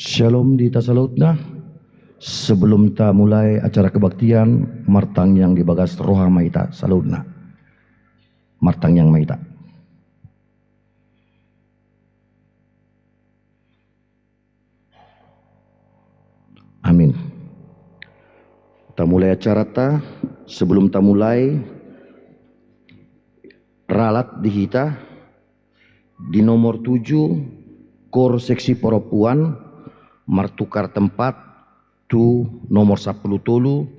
Shalom di Tasalautna. Sebelum kita mulai acara kebaktian, martang yang dibagas roha maita salutna. Martang yang maita. Amin. Kita mulai acara ta. Sebelum kita mulai, ralat di kita di nomor 7 kor seksi perempuan martukar tempat tu nomor 10 tolu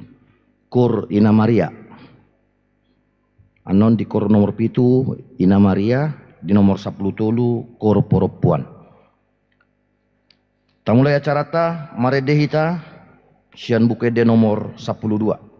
kor Ina Maria. Anon di kor nomor 7 Ina Maria, di nomor 10 tolu kor perempuan. Ta mulai acara ta marede hita sian buke de nomor 12.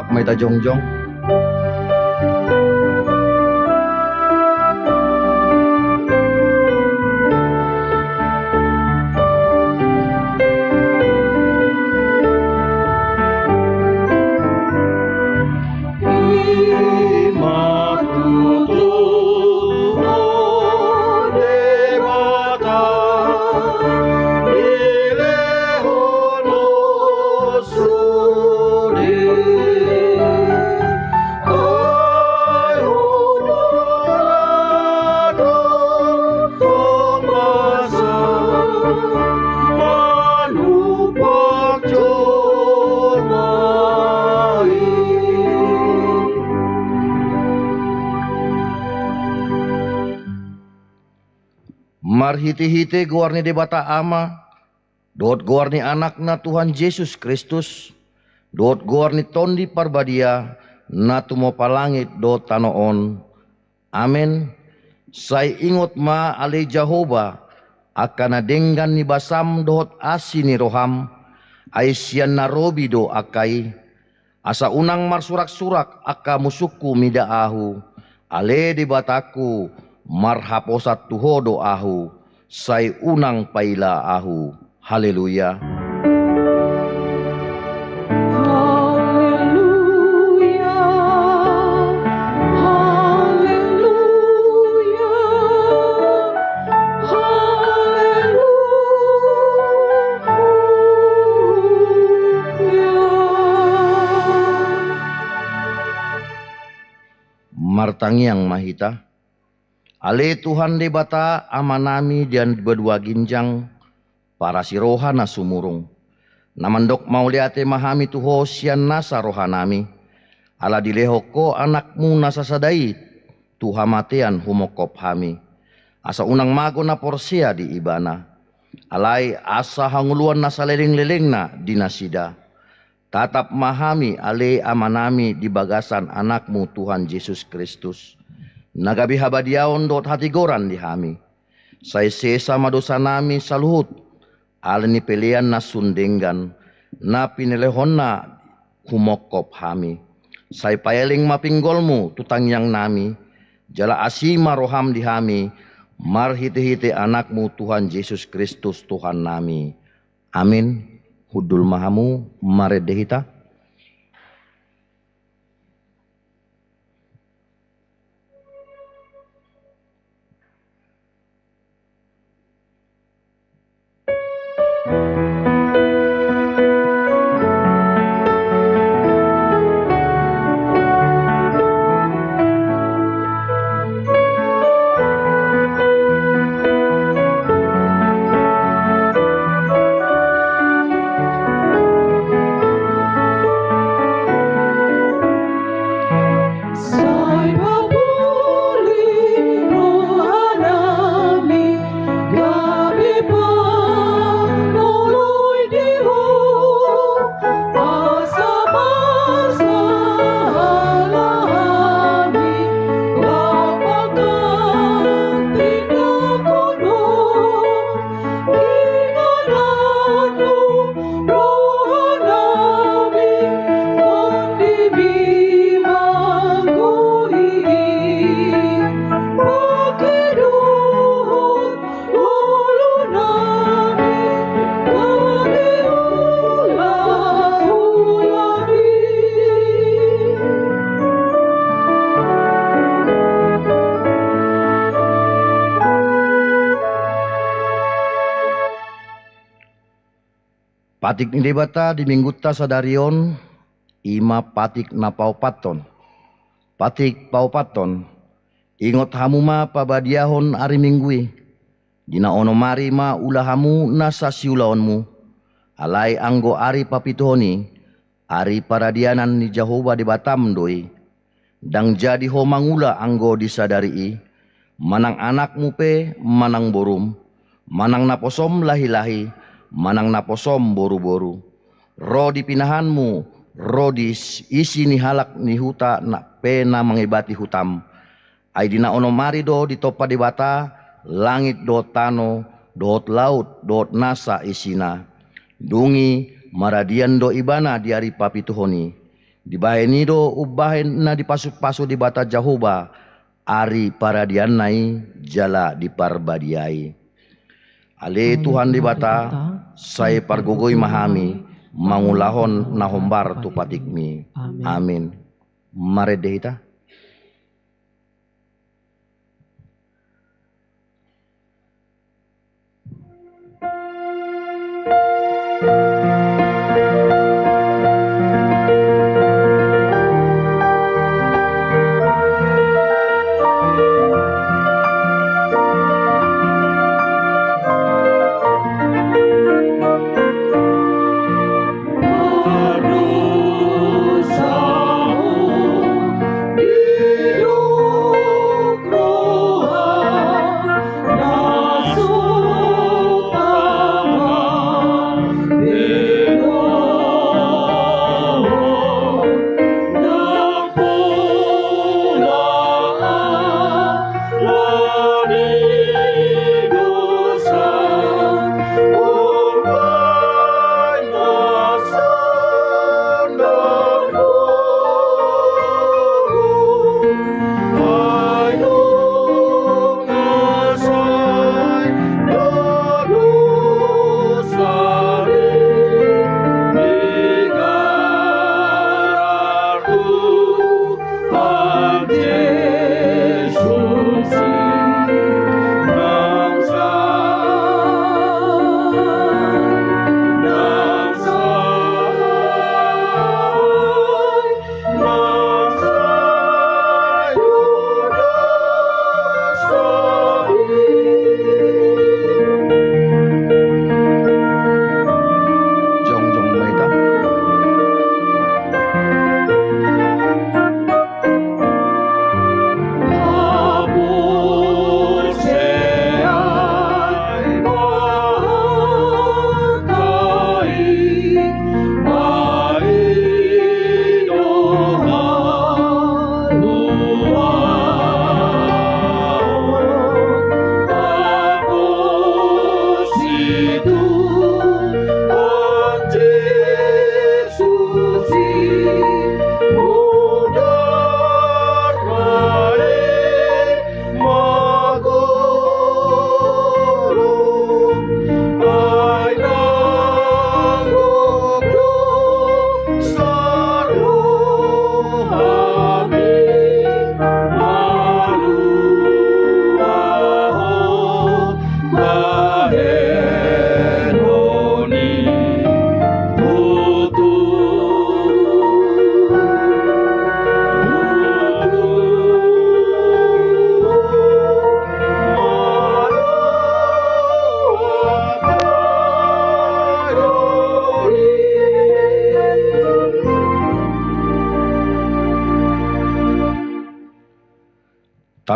Maita jongjong. Marhiti-hiti guarni debata ama, dot guarni anakna Tuhan Yesus Kristus, dot guarni tondi parbadia, na tumo palangit dot tanoon. Amen. Say ingot ma ale Jehovah, akana denggan ni basam dot asini roham, ay siyan narobi do akay, asa unang marsurak-surak aka musuku midaahu, ale debataku, marhaposat tuhodo ahu, say unang paila ahu. Haleluya. Martangiang mahita. Ale Tuhan debata amanami dan berdua ginjang para si rohana sumurung. Namandok mau liate mahami tuho sian nasa rohanami. Ala dilehoko anakmu nasa sadai tuha matean humokop hami. Asa unang mago na porsia di ibana. Alai asa hanguluan nasa leleng-leleng na dinasida. Tatap mahami ale amanami di bagasan anakmu Tuhan Yesus Kristus. Nagabi habadiaon dot hatigoran di hami. Say sesa madosa nami saluhut. Alani pilihan na sundenggan. Na pinelehon na humokop hami. Sai paeling mapinggolmu tutang yang nami, jala asima roham di hami, mar hite-hite anakmu Tuhan Yesus Kristus Tuhan nami. Amin. Hudul mahamu maredehita. Patik ni debata di mingguta sadarion ima patik na paupaton. Patik paupaton ingot hamu ma pabadiahon ari minggui. Dina ono mari ma ulahamu nasa siulaonmu. Alai anggo ari papituhoni ari paradianan ni Jehovah di Batam doi. Dang jadi ho mangula anggo disadari manang anakmu pe manang borum. Manang naposom lahi-lahi. Manang naposom boru-boru. Ro di pinahanmu, ro di isi ni halak ni huta na pena mengibati hutam. Aidina ono mari do di topa di bata, langit do tano, dot laut, dot nasa isina. Dungi maradian do ibana di ari papituhoni. Dibaheni do ubahen na di pasu-pasu di bata Jehovah, ari paradian nai jala di parbadiai. Ale Tuhan di bata, saya pargogoi mahami, mangulahon nahombar tu patikmi. Amin. Maredehita. Dosamu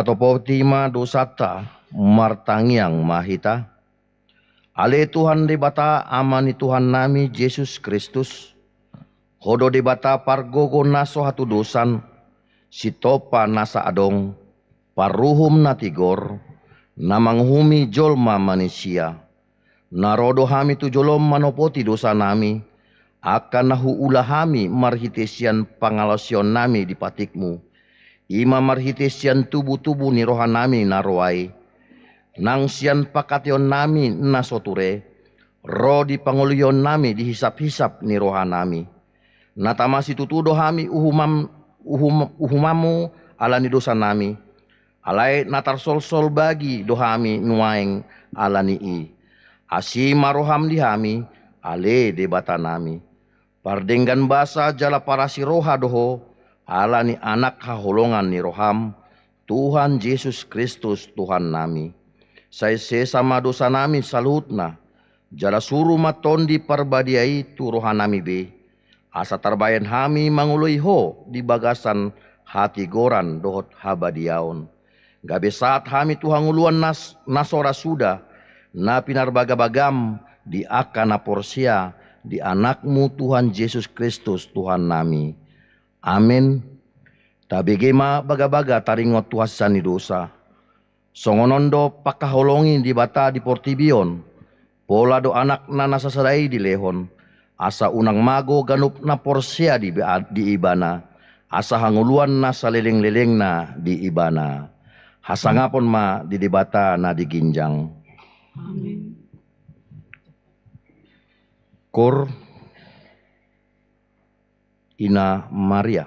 patopotima dosata martangiang mahita. Ale Tuhan di bata amani Tuhan nami Yesus Kristus. Hodo di bata pargogo naso hatu dosan. Sitopa nasa adong. Paruhum natigor. Namanghumi jolma manusia. Narodo hami tu jolom manopoti dosa nami. Akan nahu ulahami marhitesian pangalasion nami di patikmu. Ima marhitesian tubuh-tubuh ni rohan nami naroai. Nang sian pakation nami nasoture. Ro di panguluyon nami dihisap-hisap ni rohan nami. Natamasi tutudo hami uhumamu ala ni dosa nami. Alai natar sol-sol bagi dohami nuaeng ala ni i. Asi maroham dihami ale debata nami. Pardenggan basa jala parasi roha doho ala ni anak haholongan ni roham. Tuhan Yesus Kristus Tuhan nami. Saya sesama dosa nami salutna. Jala suruh matondi parbadiai tu roha nami be. Asa tarbayan hami mangului ho di bagasan hati goran dohot habadiaon. Gabe saat hami Tuhan uluan nasora sudah. Na pinarbaga-bagam di akana porsia di anakmu Tuhan Yesus Kristus Tuhan nami. Amin. Tabigema baga-baga taringot tuhasan ni dosa. Songonondo pakaholongi di bata di portibion. Pola do anak na nasasarai di lehon. Asa unang mago ganup na porsia di ibana. Asa hanguluan na saleleng-leleng na di ibana. Hasangapon ma di debata na di ginjang. Amin. Kor Ina Maria.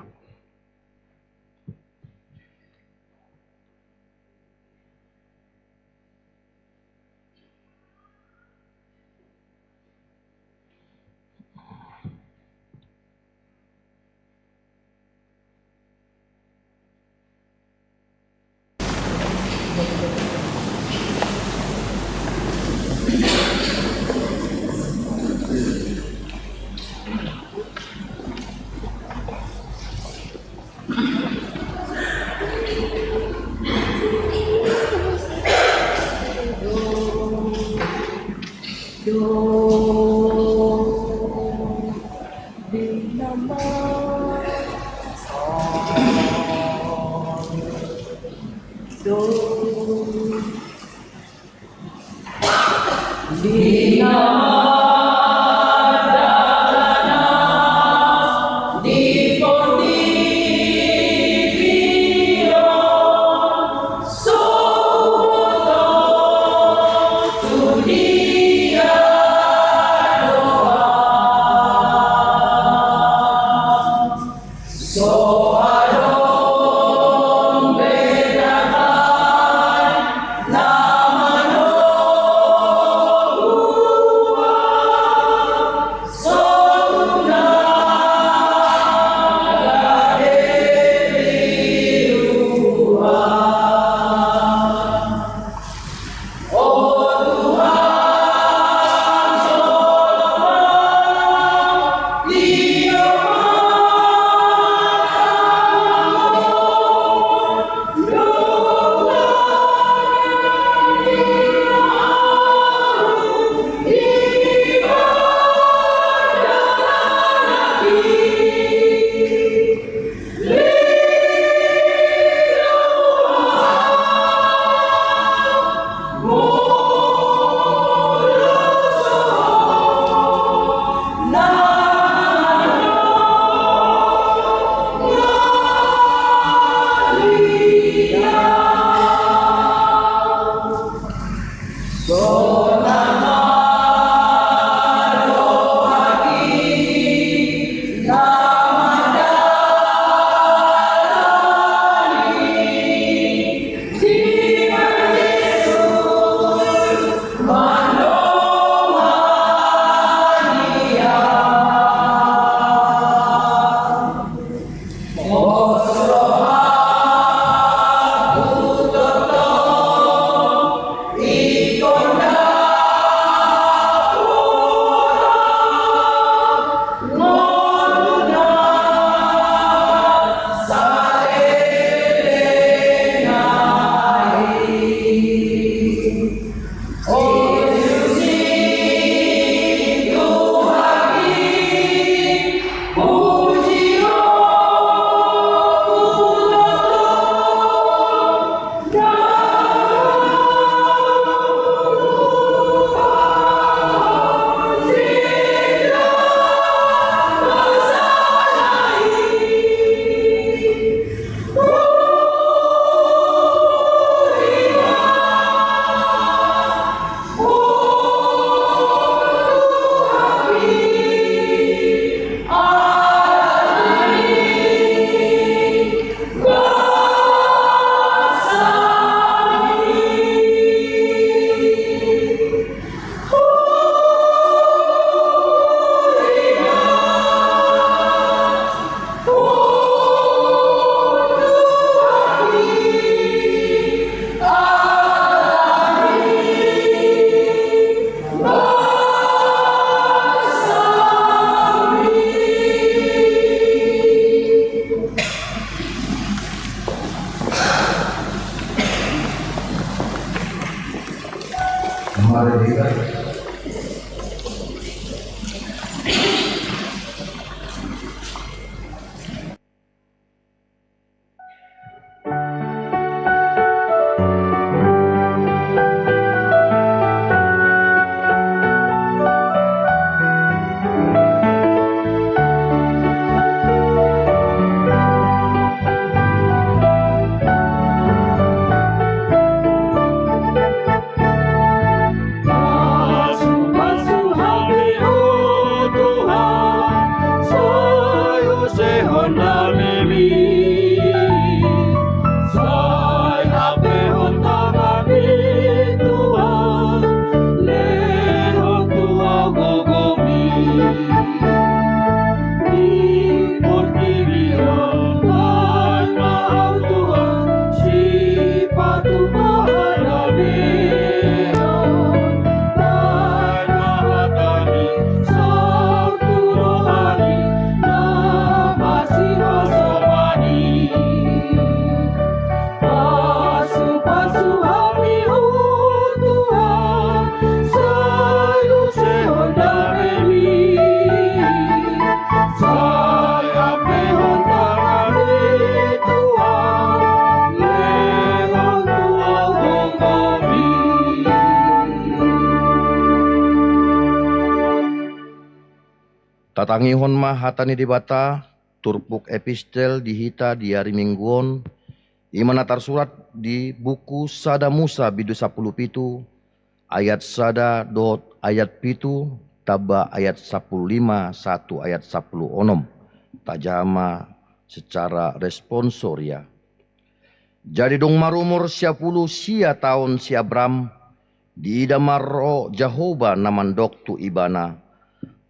Tatangihon mah hatani dibata, turpuk epistel dihita di hari mingguon, imanatar surat di buku Sada Musa bidu 10 pitu, ayat sada dot ayat pitu, taba ayat 15 1 ayat 10 onom, tajama secara responsoria. Jadi dong marumur 10 sia tahun si Abram, di idamaro Jehovah namandok tu ibana,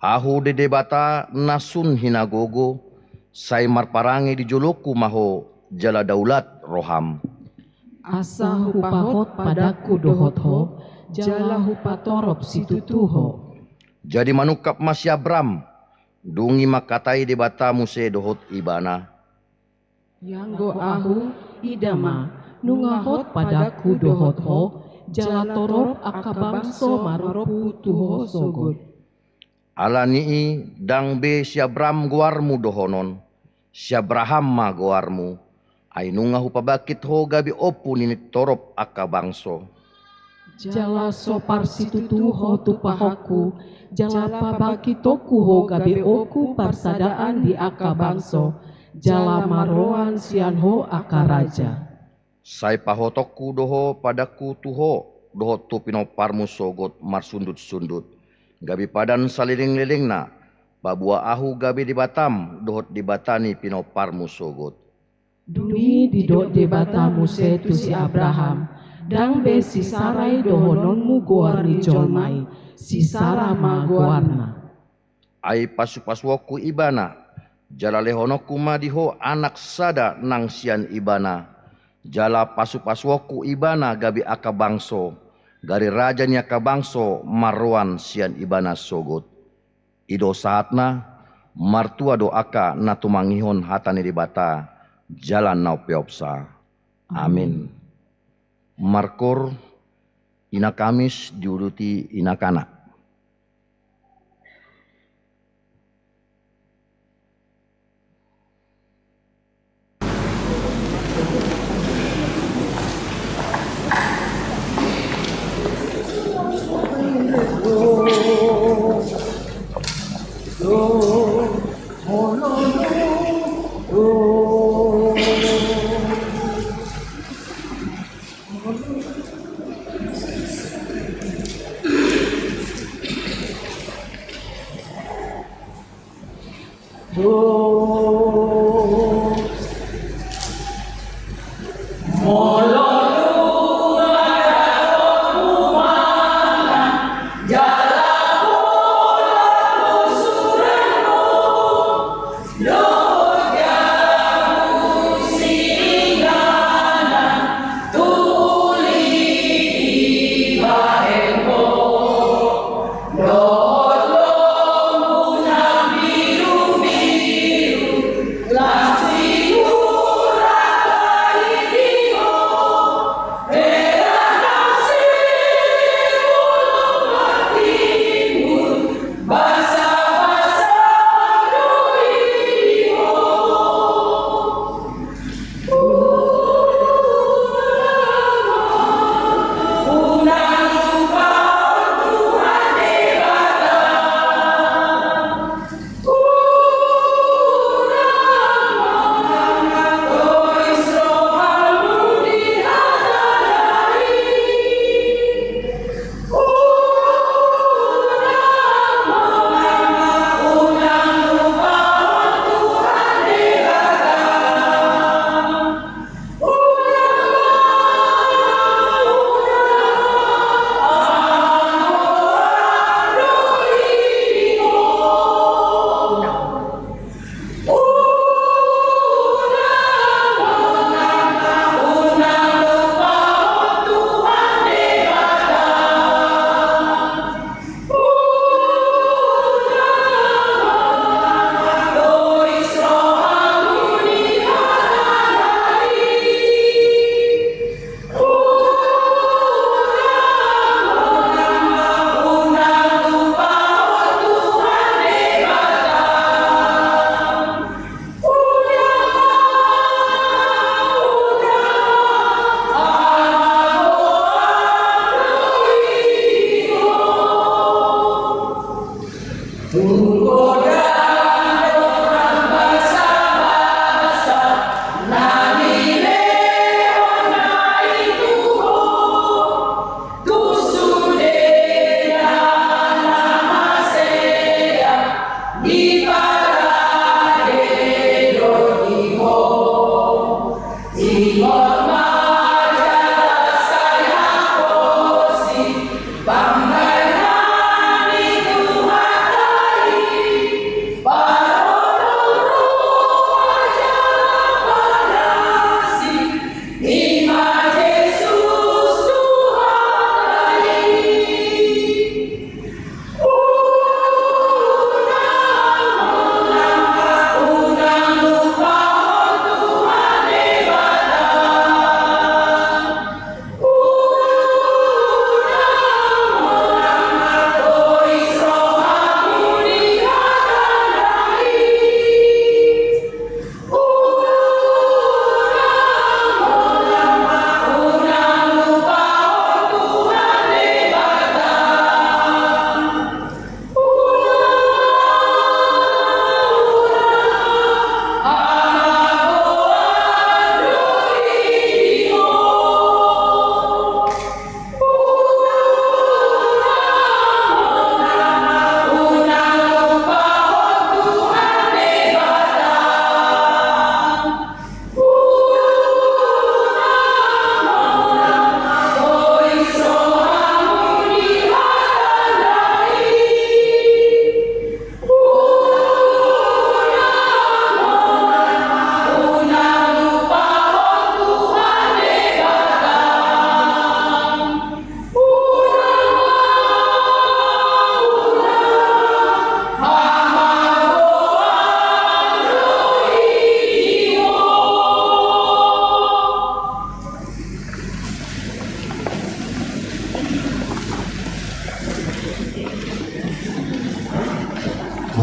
ahu dede bata nasun hinagogo, say marparangi di joloku maho jala daulat roham. Asa hupahot padaku dohotho, jala hupatorop situtuho. Jadi manukap mas Abram, dungi makatai de bata muse dohot ibana. Yanggo ahu idama, nungahot padaku dohotho, jala torop akabangso maropu tuho sogot. Ala nii dang be si Abram guarmu dohonon, si Abraham ma guarmu, ay nunga hupabakit ho gabi opu ninit torop akabangso. Jala sopar situtuho tupahaku, jala pabakitoku ho gabi oku parsadaan di akabangso, jala maroan sianho akaraja. Say pahotokku doho padaku tuho, doho tu pinoparmu sogot marsundut-sundut. Gabi padan saliling-liling na, babua ahu gabi di Batam, dohot di Batani pinoparmu sogot. Duni didot di Batamu setu si Abraham, dang be si Sarai dohononmu goarni jolmai, si Sara ma goarna. Ai pasu-pasuoku ibana, jala lehonoku madiho anak sada nang sian ibana, jala pasu-pasuoku ibana gabi akabangso, gari raja nya kabangso marwan sian ibana sogot. Ido saatna martua doaka natumangihon hatani di bata jalan nau peopsa. Amin. Markor ina Kamis diuruti ina kana.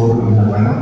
luhur anak-anak.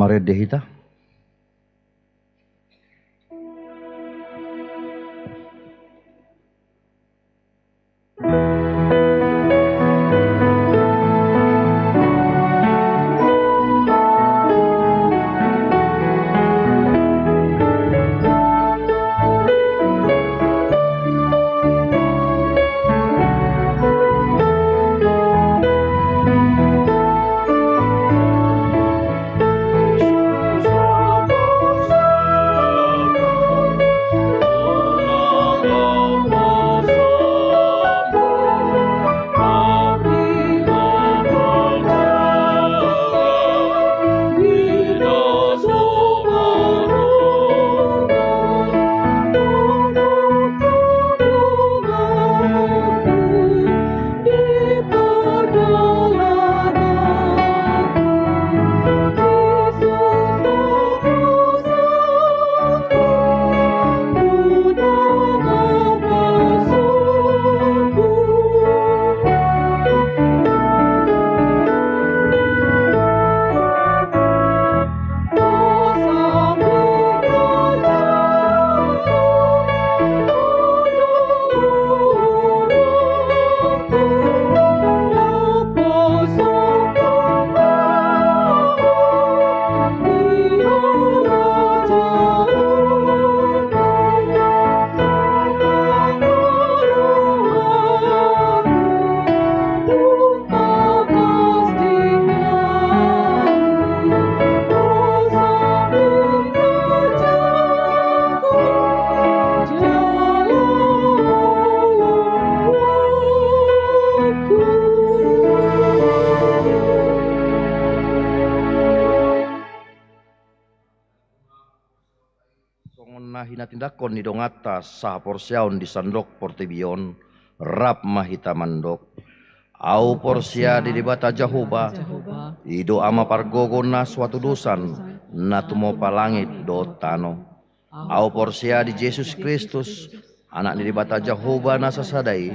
Maredehita. Tongon na hinatindakon ni dongata sa porsiaon di sandok portebion rap mahita mandok. Au porsia di dibata Jehovah ido ama pargogo na suatu dosan na tumopa langit do tano. Au porsia di Yesus Kristus anak ni dibata Jehovah na sasadai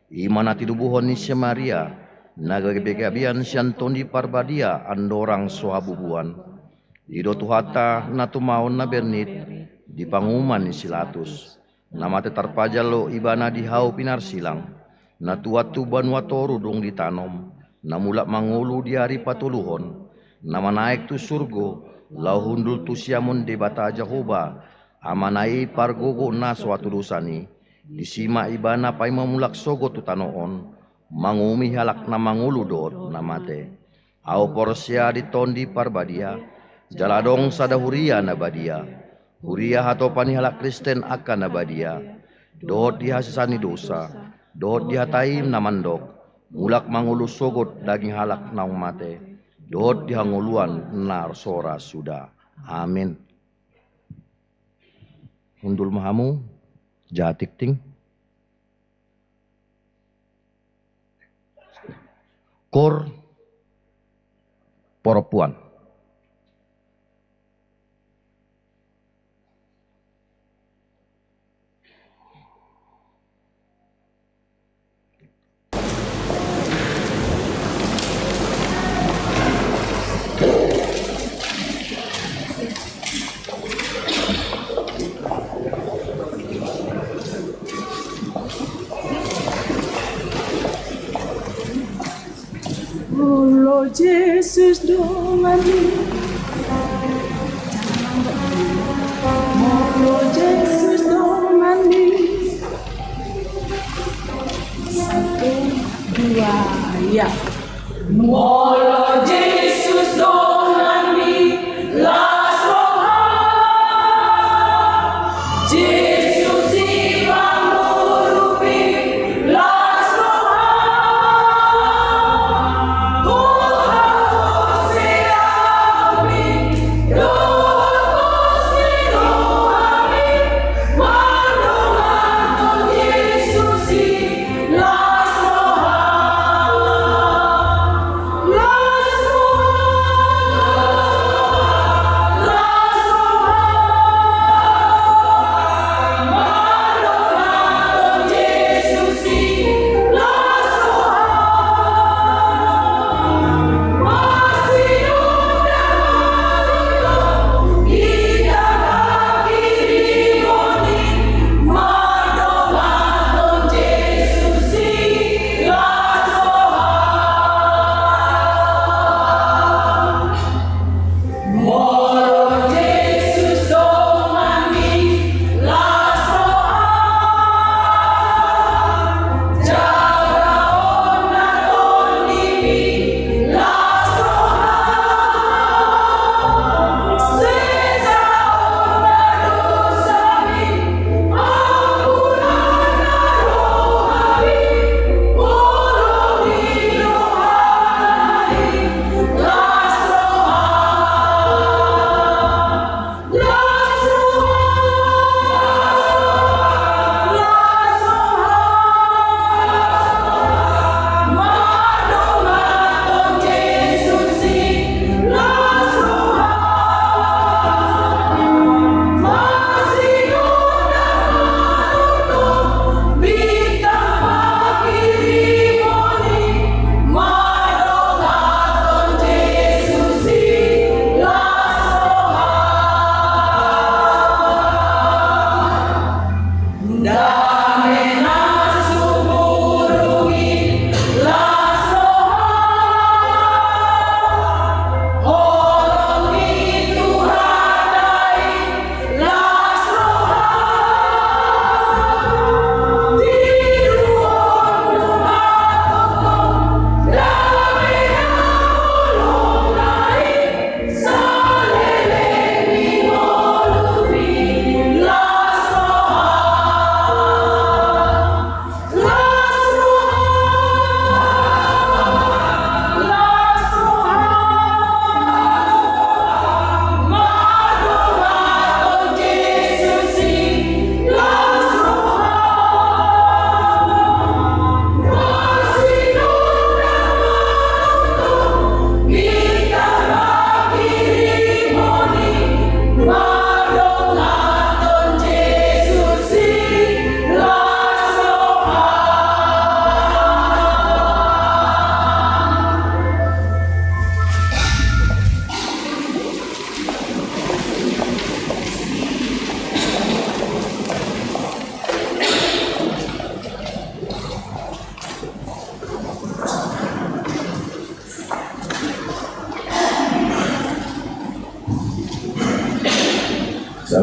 imana tidubuhon ni si Maria nagagebegabian sianton di parbadia andorang sohabubuan. Ido tuhata na tumaon na bernit di panguman ni silatus namate tarpajalo ibana di hau pinar silang na tuatu banua toru dong ditanom na mulak mangulu di hari patuluhon nama naik tu surgo lau hundul tu siamun de bata Jehovah amanai pargogo na suatu dosani disima ibana pai mamulak sogo tu tanoon mangumi halak na mangulu dot namate au porsia di tondi parbadia jaladong sadahuria na badia huria hatopani halak Kristen akan na badia dot dihasisani dosa dot dihatai namandok mulak mangulu sogot daging halak naung mate dot dihanguluan nar sora sudah amin. Hundul mahamu jatik ting kor poropuan. Lord Jesus dongani Lord Jesus dongani 1, 2 ya Lord Jesus dongani las rohas Jesus ibang murupi las rohas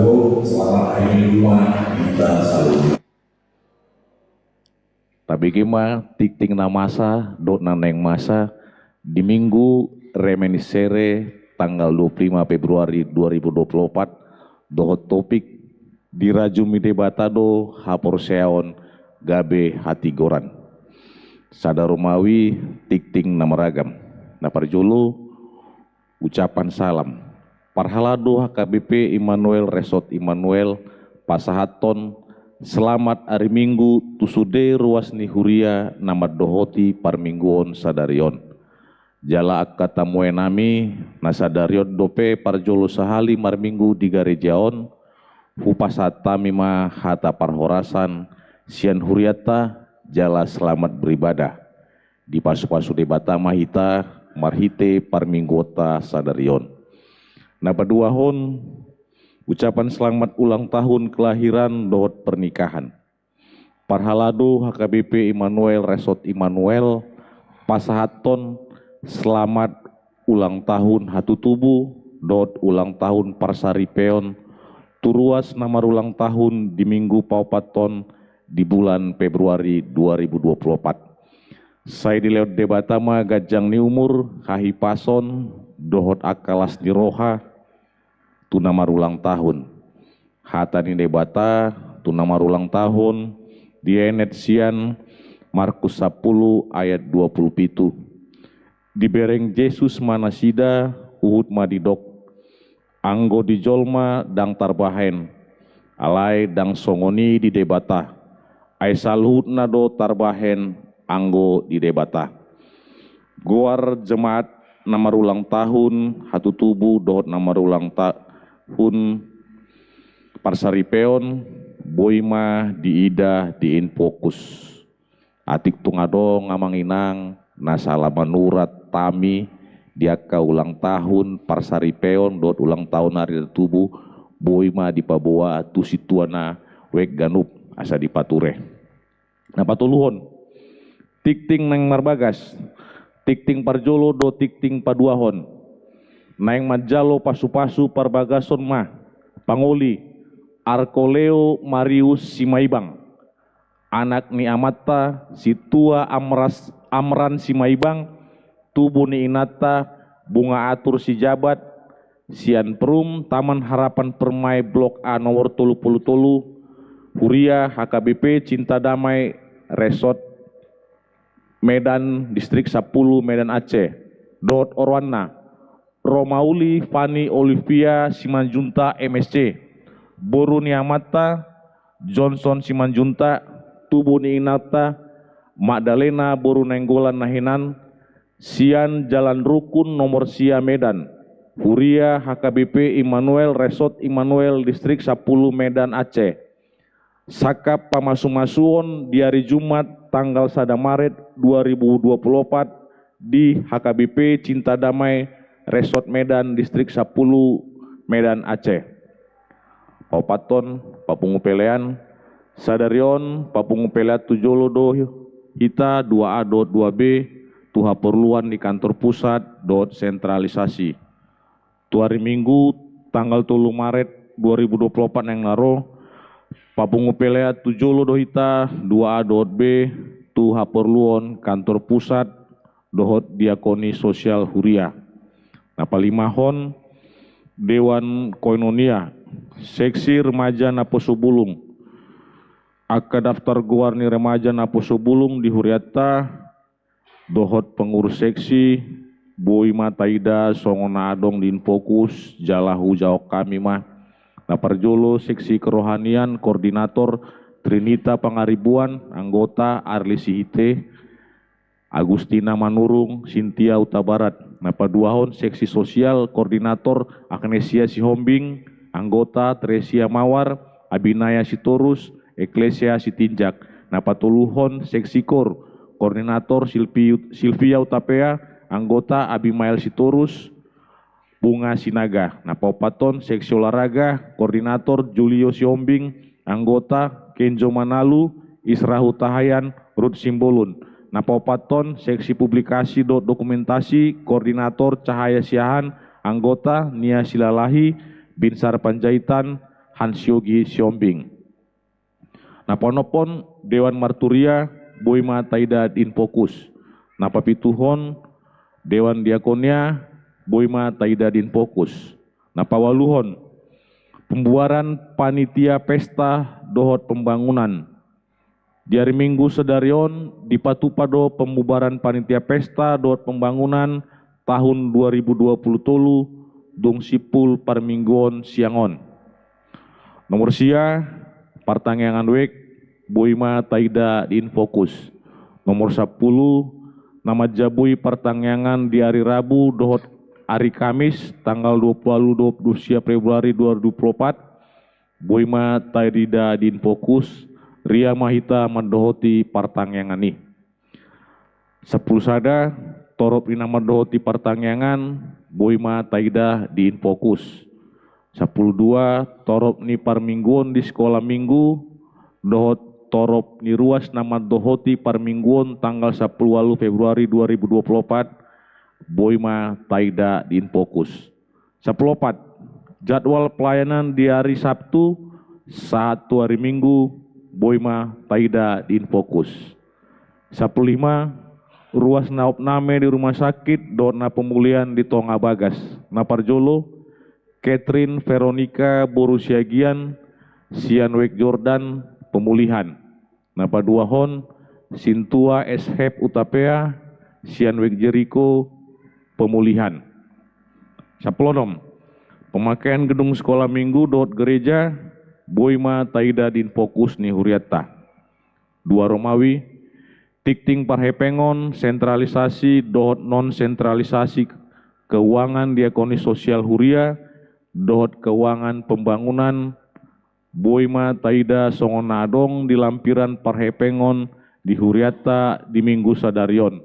Saudaraku, selamat hari Mingguan kita selalu. Tapi kima tik-tik na masa, dot naneng masa, di minggu reminiscere tanggal 25 Februari 2024, dohot topik dirajumi debatado hapor seaon gabe hati goran. Sadarumawi tik-tik na meragam. Na parjolo ucapan salam. Parhalado HKBP Immanuel Resort Immanuel Pasahaton selamat hari Minggu tusude ruas nihuria nama dohoti parmingguon sadarion. Jala kata nami nasadarion dope parjolo sahali marminggu di garejaon hupasata mima hata parhorasan sian huriata jala selamat beribadah. Di pasu-pasu debata mahita marhite parminggota sadarion. Napa dua hon ucapan selamat ulang tahun kelahiran dohot pernikahan. Parhalado HKBP Immanuel Resort Immanuel Pasahaton selamat ulang tahun hatu tubuh dohot ulang tahun Parsaripeon turuas nama ulang tahun di minggu paupaton di bulan Februari 2024. Saya dilewat debatama gajang ni umur kahi pason dohot akalas di roha tu nama ulang tahun. Hata ni debata tu nama ulang tahun di enet sian Markus 10 ayat 27. Dibereng Yesus manasida uhud madidok anggo dijolma dang tarbahen alai dang songoni di debata ai salhut nado tarbahen anggo di debata. Goar jemaat nama ulang tahun hatu tubuh dohot nama ulang tahun Parsaripeon boima di ida di infokus atik tungado ngamanginang nasala manurat tami diaka ulang tahun Parsaripeon dohot ulang tahun hari tubuh boima di paboa tu situana wek ganup asa dipature. Nah patuluhon tikting nang marbagas tikting parjolo do tikting paduahon naeng majalo pasu-pasu parbagason mah pangoli Arkoleo Marius Simaibang anak ni amata si tua Amran Simaibang tubuh ni inata bunga atur si jabat sian perum Taman Harapan Permai Blok A nomor 30 Huria HKBP Cinta Damai Resort Medan Distrik 10 Medan Aceh dot Orwana Romauli Fani Olivia Simanjunta MSC Boru Niamata Johnson Simanjunta Tubuh ni Inata Magdalena Boru Nenggolan Nahinan Sian Jalan Rukun nomor Sia Medan Huria HKBP Immanuel Resort Immanuel Distrik 10 Medan Aceh Sakap pamasu-masuon di hari Jumat tanggal 1 Maret 2024 di HKBP Cinta Damai Resort Medan Distrik 10 Medan Aceh. Paupaton papungupelean sadarion papungupelea tujolo do hita 2A dot 2B tuha perluan di kantor pusat dot sentralisasi. Tu hari Minggu tanggal 3 Maret 2024 yang laro papungupelea tujolo do hita 2A dot B tuha perluan kantor pusat dohot diakoni sosial Huria. Napa limahon Dewan Koinonia Seksi Remaja Naposobulung Aka daftar Guarni Remaja Naposobulung di Huriata dohot pengurus seksi Boy Mataida Songona Adong di Infokus Jalahu Jauh kami mah Naparjolo Seksi Kerohanian Koordinator Trinita Pangaribuan Anggota Arli Sihite Agustina Manurung, Cynthia Utabarat, Napaduahon Seksi Sosial Koordinator Agnesia Sihombing, Anggota Tresia Mawar, Abinaya Sitorus, Eklesia Sitinjak, Napatuluhon Seksi Kor, Koordinator Silvia Utapea, Anggota Abimael Sitorus, Bunga Sinaga, Napapaton Seksi Olahraga, Koordinator Julio Sihombing, Anggota Kenjo Manalu, Israhu Tahayan, Ruth Simbolun, Napapaton Seksi Publikasi Dokumentasi Koordinator Cahaya Siahan Anggota Nia Silalahi Binsar Panjaitan Hansyogi Siombing. Naponopon Dewan Marturia Boima Taida Din Fokus. Napapituhon Dewan Diakonia Boima Taida Din Fokus. Napawaluhon pembuaran panitia pesta dohot pembangunan. Di hari Minggu sedarion dipatupado pembubaran panitia pesta dohot pembangunan tahun 2020 tolu dong sipul parmingguon siangon. Nomor sia partangiangan wek Boima Taida Din Fokus. Nomor 10 nama jabui pertangyangan di hari Rabu dohot hari Kamis tanggal 20 Februari 2024 Boima Taida Din Fokus Ria Mahita mendohoti partangyangan ni. 10 sada torop ina mendohoti partangyangan Boima Taida Din Fokus. 10.2 torop ni parmingguon di sekolah minggu dohot torop ni ruas nama dohoti parmingguon tanggal 10 Februari 2024 Boima Taida Din Fokus. 14 jadwal pelayanan di hari Sabtu 1 hari Minggu Boima Taida Din Fokus. 15 ruas naop name di rumah sakit dona pemulihan di Tonga Bagas. Naparjolo Catherine Veronica Borusiagian Sianwek Jordan pemulihan. Napaduahon Sintua Eshep Utapea Sianwek Jericho pemulihan. 16 pemakaian gedung sekolah minggu dot gereja Boima Taida Din Fokus ni Huriata. 2 Romawi tikting parhepengon sentralisasi dot non sentralisasi keuangan diakoni sosial Huria dot keuangan pembangunan Boima Taida Songonadong di lampiran parhepengon di Huriata di Minggu Sadarion.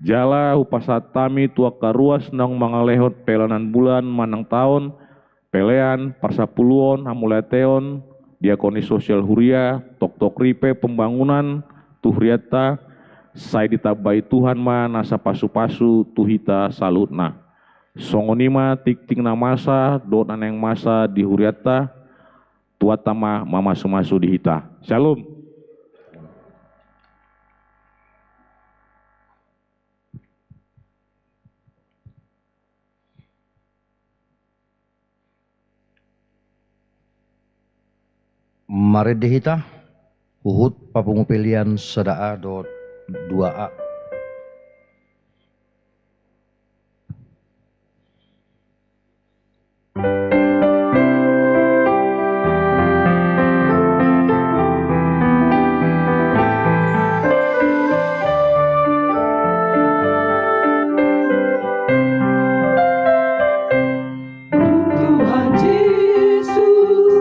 Jala upasatami tuak karuas nang mangalehot pelanan bulan manang tahun pelean parsapuluon hamulateon diakoni sosial Huria tok ripe pembangunan tuhriata sai ditabai Tuhan ma nasa pasu-pasu tuhita salutna. Songonima tik namasa dot aneng masa di Huriata tuatama mamasu-masu di hita. Shalom. Mari dihita uhut papungupilian sedaa dot 2A. Tuhan Yesus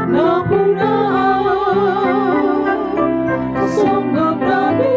na punaan sangga prabi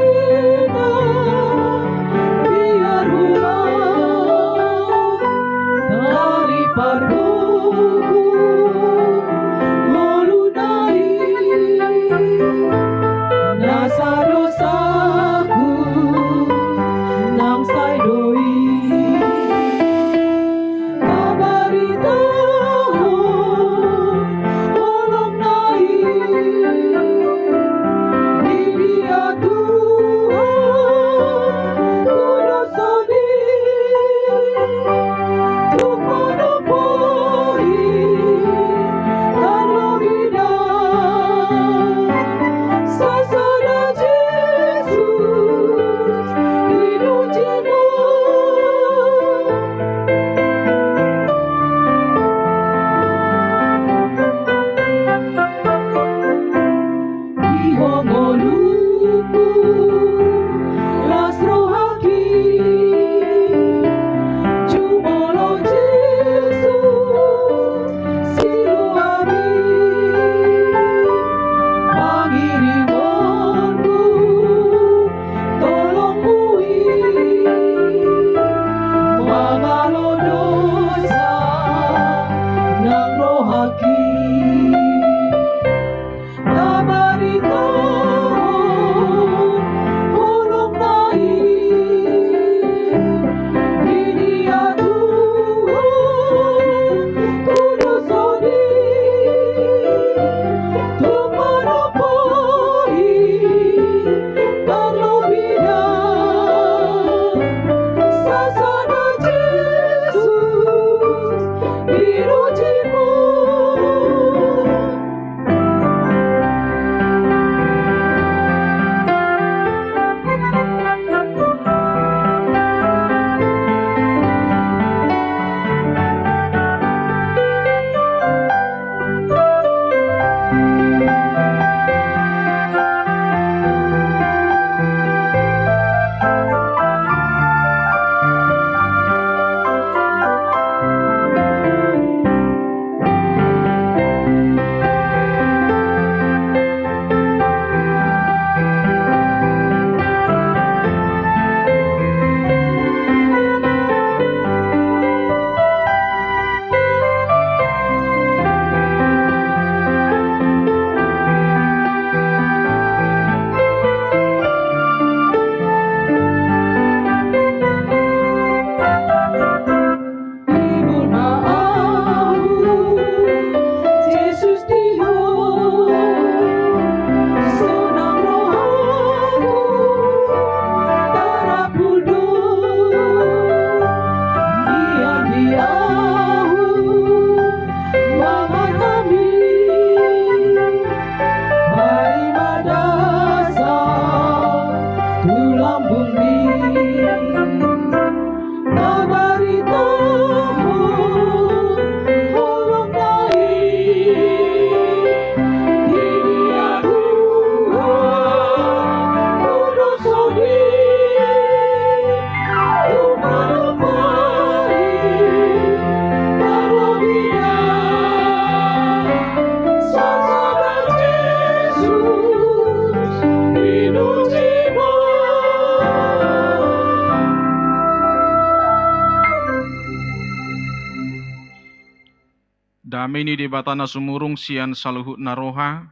kami ini di batana sumurung sian saluhut naroha,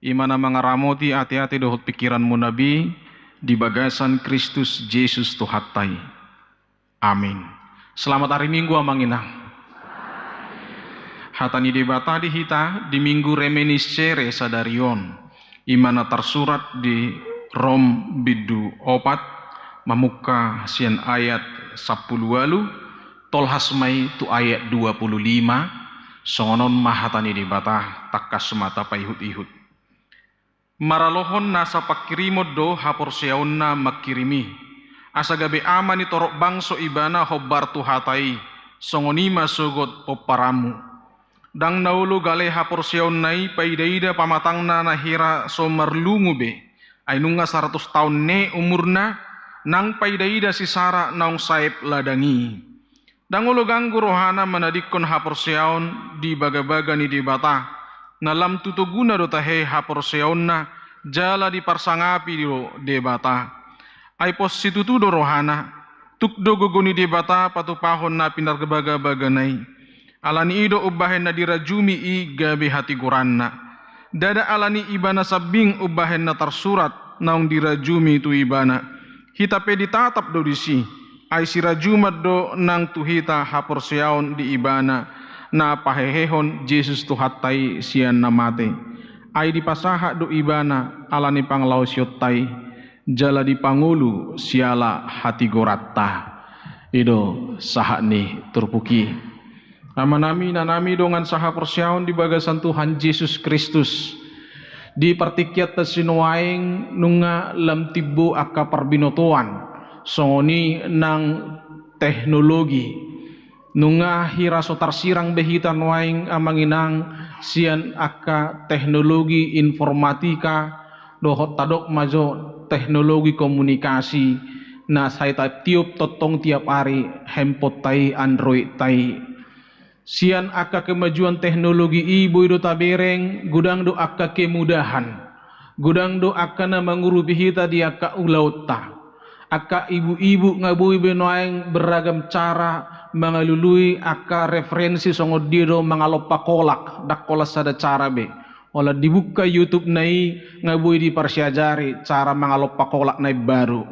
imana mangaramoti hati-hati dohot pikiranmu nabi, di bagasan Kristus Yesus Tuhatai. Amin. Selamat hari Minggu amanginang. Hatani di bata di hita di minggu reminiscere sadarion, imana tersurat di Rom bidu opat, mamuka sian ayat 10 walu, tolhasmai tu ayat 25, songonon mahatani di bata takas semata paihut-ihut. Maralohon nasa pakirimod do hapor siauna makirimi, asagabe amani torok bangso ibana hobbar tu hatai, songonima sogot poparamu. Dang naulu gale hapor siaunai paidaida pamatangna nahira somarlungu be, ainunga 100 tahun ne umurna, nang paidaida si sara naung saib ladangi. Dangolo ganggu rohana manadikon hapor siaun di baga-baga ni di bata, nalam tutuguna do tahe hapor siaunna jala di parsangapi do de bata. Ai pos situtu do rohana, tuk do gogoni de bata patupahon na pinar baga-baga nai. Alani ido ubahen na dirajumi i gabe hati guranna. Dada alani ibana sabing ubahen na tersurat naung dirajumi tu ibana. Hita pe ditatap do disi, ai sirajumat do nang tuhita hapor siaun di ibana na pahehehon Yesus Tuhatai sian namate. Ai dipasaha do ibana alani panglau siottai, jala di pangulu siala hati goratta. Ido saha ni turpuki. Amanami nanami dongan saha persiaun di bagasan Tuhan Yesus Kristus. Di partikyat tasinuaing nunga lam tibu akka parbinotoan. Songoni nang teknologi. Nunga hiraso tarsirang behitan waing amanginang sian akka teknologi informatika dohot tadok majo teknologi komunikasi na saita tiup totong tiap hari handphone tai Android tai. Sian akka kemajuan teknologi ibu do tabereng, gudang do akka kemudahan, gudang do akka na manguru bihita di akka ulauta, akka ibu-ibu ngabui benoaing beragam cara mengalului akka referensi songod diro mangalopakolak dakola sada cara be, olah dibuka YouTube nai ngabui di parsiajari cara mangalopakolak nai baru.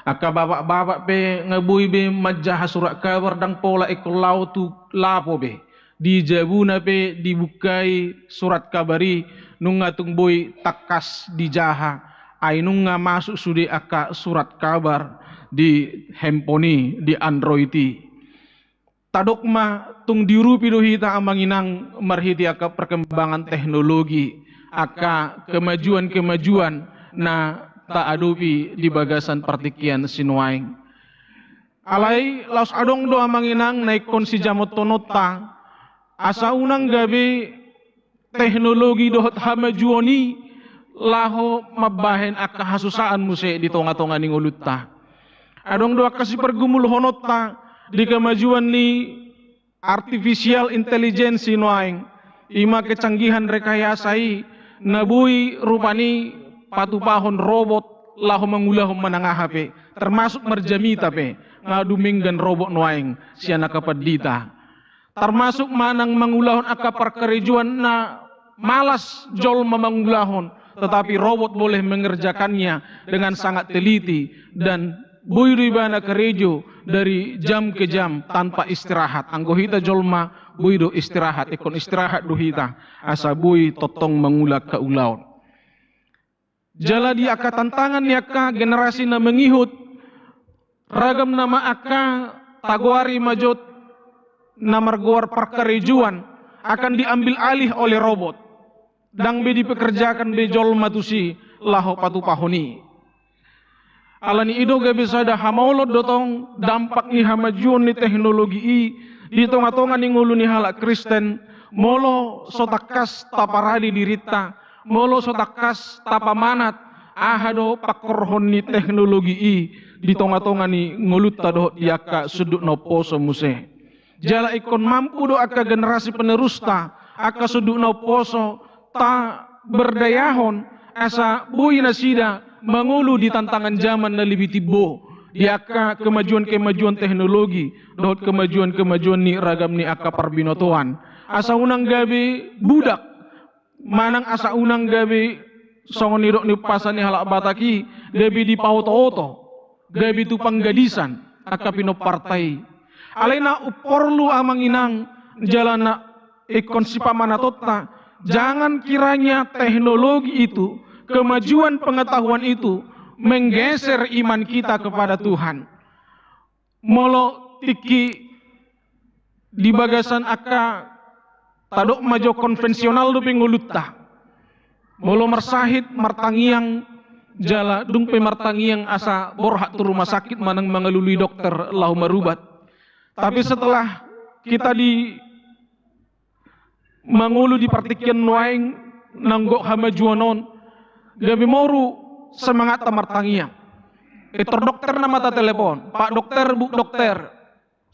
Akka babak-babak be ngabui be majah surat kabar dang pola ekolau tu lapo be. Di jabuna pe dibukai surat kabari nunga tungboy takas di jaha ay nunga masuk sudi akka surat kabar di handphone di Androidi. Tadokma tung dirupi dohita amanginang marhiti akka perkembangan teknologi akka kemajuan-kemajuan na taadupi di bagasan partikian sinuaing. Alai laos adong do amanginang naikon si jamot tonota asa unang gabi teknologi dohot hamajuoni laho mabahen akka hasusaan muse di tonga-tonga ning ulutta. Adong do akka si pergumul honotta di kemajuan ni artificial intelligence noaing ima kecanggihan rekayasai nabui rupani patupahon robot laho mangulahom manangah HP termasuk merjamita pe ngaduminggan robot noaing siana kapadita. Termasuk manang mangulahon akka perkerejuan na malas jol memangulahon, tetapi robot boleh mengerjakannya dengan sangat teliti dan bui ibana kerejo dari jam ke jam tanpa istirahat. Anggohita jolma bui do istirahat, ekon istirahat dohita asa bui totong mangulak ke ulaon. Jala di akka tantangan ni akka generasi na mengihut ragam nama akka tagwari majot namargowar perkerejuan akan diambil alih oleh robot dang be dipekerjakan be jol matusi laho patupahoni. Alani ido gabe sada hamaulot dotong dampak ni hamajuan ni teknologi i di tonga-tonga ni ngulu ni halak Kristen molo sotakas taparadi dirita molo sotakas tapamanat ahado pakorhon ni teknologi i di tonga-tonga ni ngulut tado yaka sudut no poso muse. Jala ikon mampu do akka generasi penerus ta akka suduk no poso ta berdayahon asa bui nasida mangulu di tantangan zaman na lebih tibo di akka kemajuan-kemajuan teknologi dot kemajuan-kemajuan ni ragam ni akka parbinotoan asa unang gabi budak, manang asa unang gabi songonidok ni pasani halak bataki, gabi di pauto-oto, gabi tu panggadisan, akapino partai. Alena uporlu amang inang jalana ikon si pamanatotna, jangan kiranya teknologi itu, kemajuan pengetahuan itu menggeser iman kita kepada Tuhan. Molo tiki di bagasan aka tadok majo konvensional do pingulutta. Molo mersahit martangiang jala dung pe martangiang asa borhak tu rumah sakit manang mengelului dokter lau merubat. Tapi setelah kita di mangulu di partikian nuaing nanggok hamajuanon gabi moru semangat martangiang. Etor dokter nama ta telepon, Pak dokter, Bu dokter,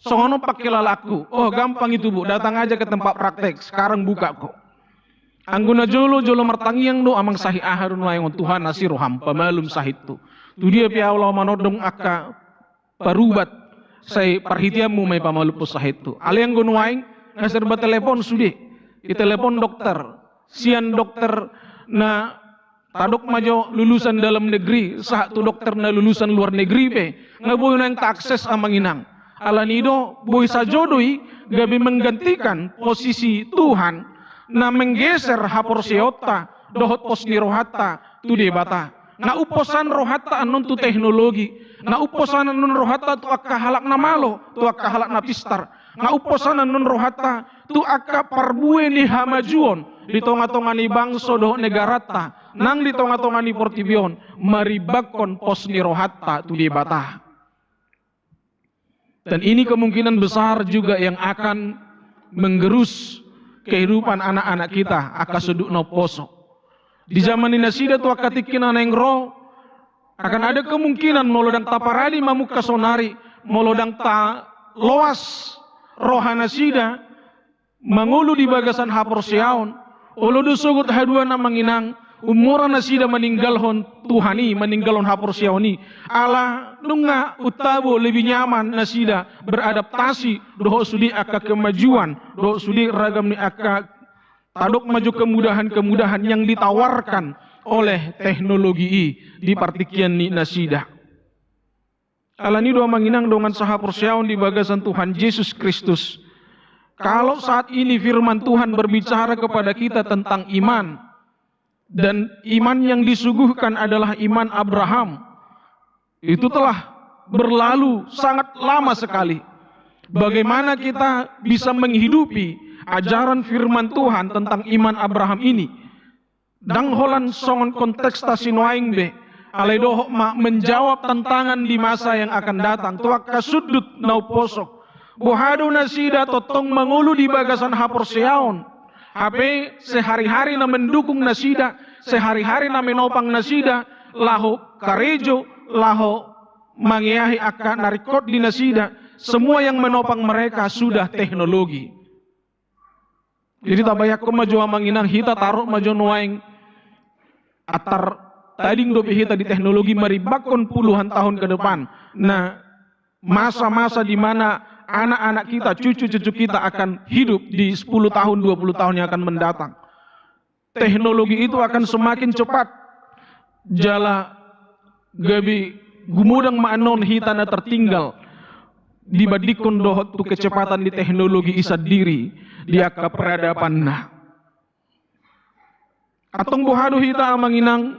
songono pakai lalaku. Oh gampang itu Bu, datang aja ke tempat praktek, sekarang buka kok. Angguna jolo martangiang do amang sahih aharun wayang Tuhan nasiru hampa malum sahih tu. Tu dia pia Allah manodong aka parubat saya perhitianmu may pamalupo sahih tu. Aliang gunwaing ngasir ba telepon sudi, di telepon dokter, sian dokter na tadok majo lulusan dalam negeri, sah tu dokter na lulusan luar negeri be, nga boy nang taakses amang inang. Alanido boy sa jodoi gabi menggantikan posisi Tuhan na menggeser hapor siota dohot pos ni rohata tu debata. Na uposan rohata anon tu teknologi, na uposan anon rohata tu akka halak na malo, tu akka halak na pistar. Na uposan anon rohata tu akka parbue ni hamajuon di tonga-tonga ni bangso dohot negarata. Nang di tonga-tonga ni portibion maribakon pos ni rohata tu debata. Dan ini kemungkinan besar juga yang akan menggerus kehidupan anak-anak kita akasuduk no poso. Di zaman ini nasida tu akatikin aneng ro akan ada kemungkinan molodang taparadi mamuka sonari, molodang ta loas rohana sida mangulu di bagasan hapor siaon, olodo sugut haduan manginang umura nasida meninggalhon Tuhani, meninggalhon hapor siaoni. Ala nunga utabo lebih nyaman nasida beradaptasi doho sudi aka kemajuan, doho sudi ragam ni aka tadok maju kemudahan-kemudahan yang ditawarkan oleh teknologi di partikian ni nasida. Ala ni doa manginang dongan sahapor siaon di bagasan Tuhan Yesus Kristus. Kalau saat ini firman Tuhan berbicara kepada kita tentang iman, dan iman yang disuguhkan adalah iman Abraham, itu telah berlalu sangat lama sekali. Bagaimana kita bisa menghidupi ajaran firman Tuhan tentang iman Abraham ini? Dang holan songon konteks tasinoaing be, aledoh menjawab tantangan di masa yang akan datang. Tuak kasudut nau posok, bohado nasida totong mangulu di bagasan hapor seaon. HP sehari-hari na mendukung nasida, sehari-hari na menopang nasida, laho karejo, laho mangiahi akan narikot di nasida, semua yang menopang mereka sudah teknologi. Jadi tabayak ko majo manginang hita taruh majo nuaing atar tading dopi hita di teknologi maribakon puluhan tahun ke depan. Nah, masa-masa di mana anak-anak kita, cucu-cucu kita akan hidup di 10 tahun, 20 tahun yang akan mendatang. Teknologi itu akan semakin cepat. Jala gabi gumudang maanon hitana tertinggal. Dibandingkan dohot tu kecepatan di teknologi isa diri. Dia ke peradaban na. Atong buhado hita manginang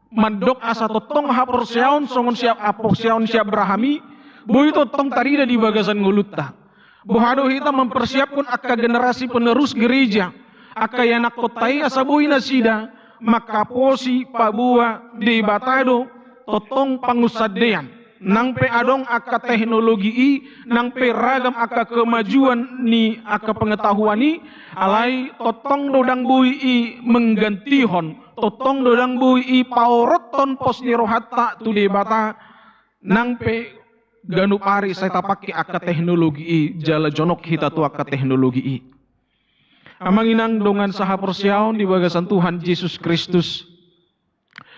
mandok asa totong hapor siaon songon siap apok siaon siap brahami. Boy totong tarida di bagasan ngulutta. Bohado hita mempersiapkan akka generasi penerus gereja. Akka yanak kotai asabuhi nasida. Makaposi pabua di batado totong pangusadean. Nang pe adong akka teknologi i, nang pe ragam akka kemajuan ni akka pengetahuan ni, alai totong dodang bui i menggantihon. Totong dodang bui i paoroton pos ni rohata tu di bata. Nang pe ganu pari saya tapaki akka teknologi jala jonok hita tu akka teknologi amanginang dongan saha persiaon di bagasan Tuhan Yesus Kristus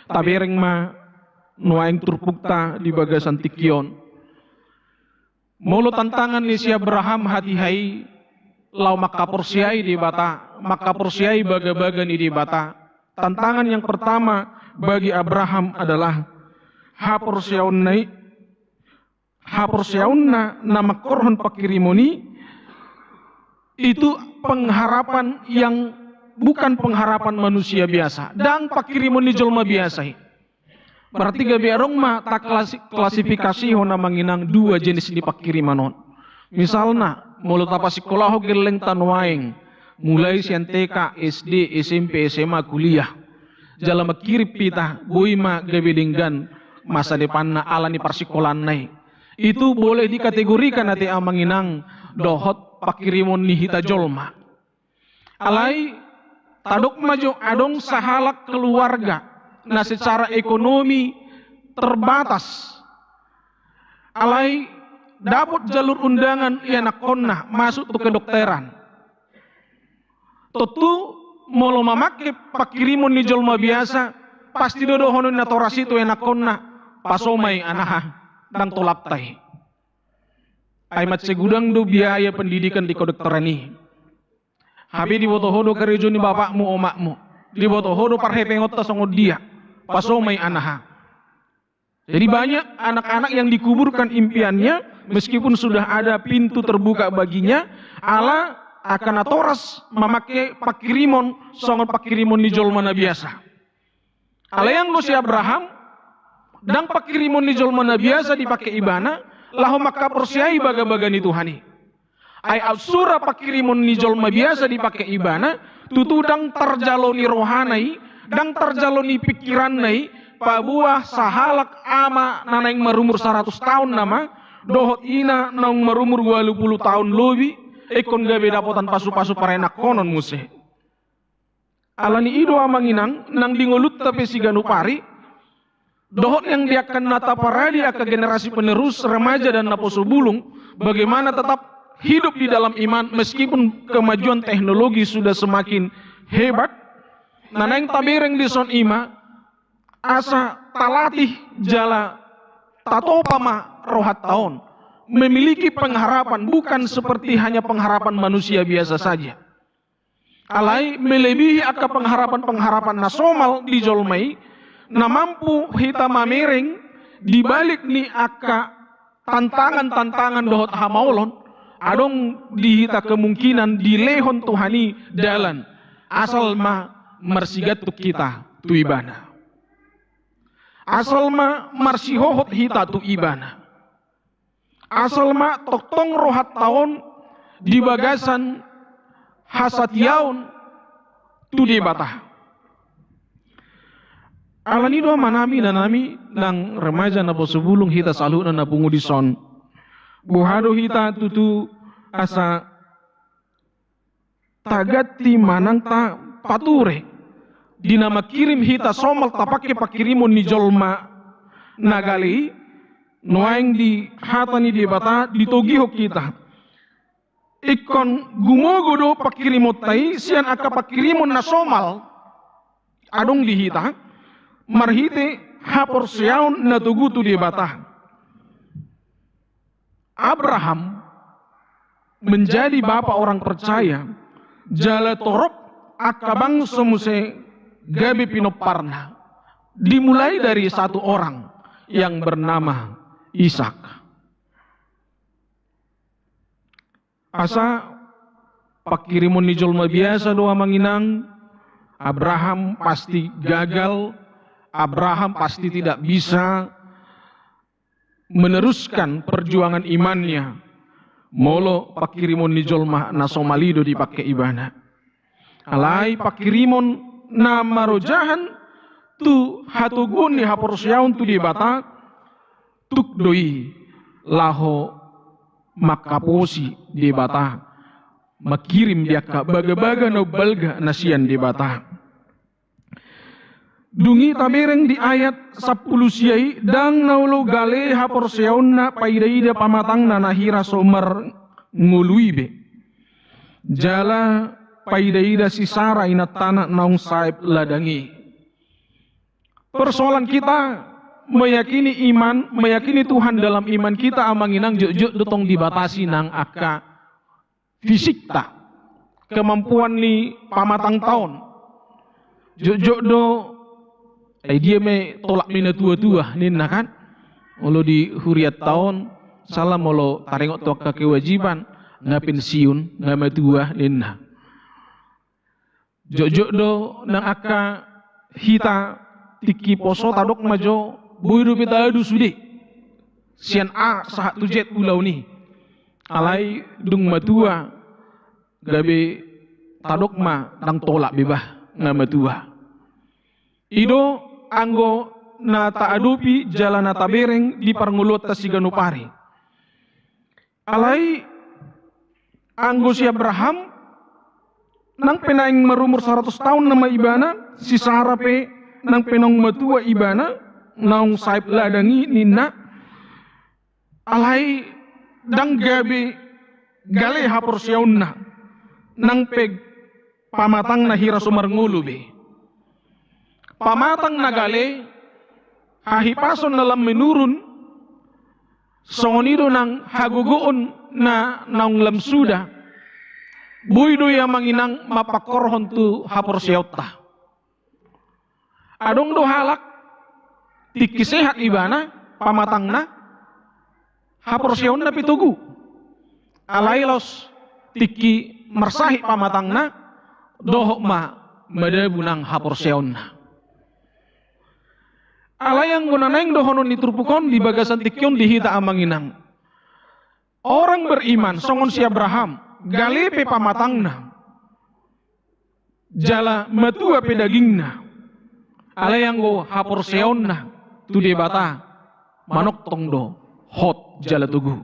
tabereng ma nuaing turpukta di bagasan tikion molo tantangan ni si Abraham hati hai lau maka porsiai di bata, maka porsiai baga-baga ni di bata. Tantangan yang pertama bagi Abraham adalah haporsiaunna nama korhon pakirimoni itu pengharapan yang bukan pengharapan manusia biasa dan pakirimoni jolma biasa. Berarti gabi arong ma tak klasifikasi hona manginang dua jenis di pakirimanon. Misalnya mulut apa sekolah geleng tanwaing mulai sian TK, SD, SMP, SMA, kuliah. Jala makirip pita boima gabi dinggan masa depan na ala ni persikolan nai. Itu boleh dikategorikan nanti amanginang dohot pakirimon ni hita jolma. Alai tadok maju adong sahalak keluarga na secara ekonomi terbatas. Alai dapat jalur undangan ia nakonna masuk ke kedokteran. Tentu molo mamake pakirimon ni jolma biasa pasti dodohonon na torasi tu enakonna pasomai anaha dan tolaptai. Aimat segudang do biaya pendidikan di kedokteran ini. Habi di botohodo kerejo ni bapakmu omakmu. Di botohodo parhepengot tasongod dia. Pasomai anaha. Jadi banyak anak-anak yang dikuburkan impiannya meskipun sudah ada pintu terbuka baginya. Allah akan atoras memakai pakirimon songon pakirimon di jolmana biasa. Allah yang si Abraham dan pakirimon di jolmana biasa dipakai ibana lahu maka persiai baga-baga ni Tuhani. Ai absura pakirimon ni jolma biasa dipakai ibana tutudang terjaloni rohanai dan terjaloni pikiran nai pabuah sahalak ama nanaing marumur 100 tahun nama dohot ina nang marumur 20 tahun lebih ekon gabe dapotan pasu-pasu parenak konon muse. Alani ido amanginang nang dingolut tapi siganu pari dohot yang dia akan nata paradi ke generasi penerus remaja dan naposo bulung bagaimana tetap hidup di dalam iman meskipun kemajuan teknologi sudah semakin hebat. Nanang tabereng di son ima asa talatih jala tatopama rohat tahun memiliki pengharapan bukan seperti hanya pengharapan manusia biasa saja. Alai melebihi aka pengharapan nasomal di jolmai na mampu hita mamereng dibalik ni aka tantangan dohot hamaulon adong dihita kemungkinan dilehon Tuhani dalan asal ma marsigatuk kita tu ibana. Asal ma marsihohot hita tu ibana. Asal ma toktong rohat tahun di bagasan hasat yaun tu di batah. Alani doa manami nanami nang remaja na posubulung hita salu na pungudison. Buhado hita tutu asa tagati manang ta pature. Dinama kirim hita somal tapake pakirimon ni jolma nagali nuaing di hatani di bata ditogiho kita. Ikon gumogodo pakirimot tai sian aka pakirimon na somal adong di hita marhite hapor siaun na tugutu di bata. Abraham menjadi bapak orang percaya jala torop akabang semuse gabi pinoparna dimulai dari satu orang yang bernama Ishak. Asa pakirimon ni jolma biasa doa manginang Abraham pasti gagal, Abraham pasti tidak bisa meneruskan perjuangan imannya. Molo pakirimon ni jolma na somalido dipakai ibana. Alai pakirimon na marojahan tu hatugun ni haporsiaun tu di bata tuk doi laho makaposi di bata makirim dia ka baga-baga no balga nasian di bata. Dungi tabereng di ayat 10 siai dang naulo gale haporsiaun na paidaida pamatang na nahira somer nguluibe jala paidaida si Sara inat tanah naung saib ladangi. Persoalan kita meyakini iman, meyakini Tuhan dalam iman kita amanginang juk dotong dibatasi nang aka fisik ta. kemampuan ni pamatang tahun. Jok do dia me tolak mina tua-tua ninna kan. Olo di huriat tahun salam olo taringok tua ke kewajiban nga pensiun nga matua ninna. Jok do nang aka hita tiki poso tadok majo buiru pita adu sudi. Sian a sahat tujet pulau ni. Alai dung matua gabe tadok ma nang tolak bebah nga matua. Ido anggo na taadupi jalan na tabereng di parngulot ta siganupari. Alai anggo si Abraham nang penaing marumur 100 tahun nama ibana si Sarah pe nang penong matua ibana naung saip ladangi ninna. Alai dang gabe gale hapor siaunna nang peg pamatang na hira sumarngulu be. Pamatang na gale hahipason na lam menurun songonido nang hagugoon na naung lam suda buido ya manginang mapakorhon tu hapor siauta. Adong do halak tiki sehat ibana pamatang na hapor siaun na pitugu. Alailos tiki mersahi pamatang na dohok ma madabu nang hapor siaun na. Alayang gunanaing dohonon diturpukon di bagasan tikyon dihita amanginang. Orang beriman songon si Abraham galepe pamatangna jala matua pe dagingna. Alayang go hapor seonna tu de bata manok tongdo hot jala tugu.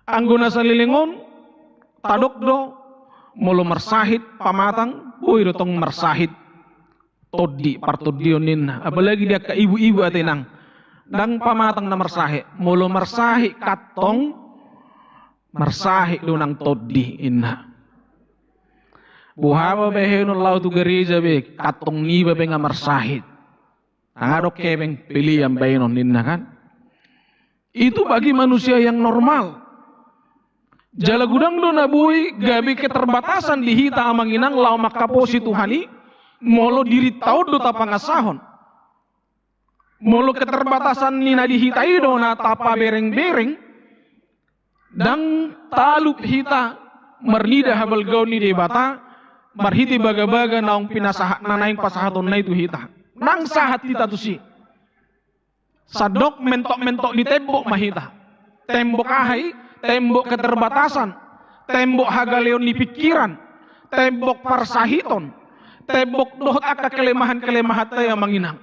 Anggona salilingon tadok do molo mersahit pamatang boy tong mersahit todi partodion ninna. Apalagi dia ke ibu-ibu atenang dang pamatang na mersahi molo mersahi katong mersahi lunang todi inna. Buhaba behenul lau tu gereja be katong ni be nga mersahit. Angadok kebeng pilih yang behenon ninna kan. Itu bagi manusia yang normal. Jala gudang do nabui gabi keterbatasan dihita amanginang lau makaposi Tuhani molo diri tau do tapangasahon. Molo keterbatasan nina dihitai do na tapa bereng-bereng dang talup hita mernida habal gauni de bata marhiti baga-baga naung pinasahat nanaing pasahaton na itu hita. Nang sahat hita tu si. Sadok mentok-mentok di tembok mahita. Tembok ahai, tembok keterbatasan, tembok hagaleon di pikiran, tembok parsahiton, tembok dohot aka kelemahan-kelemahan tayo manginang.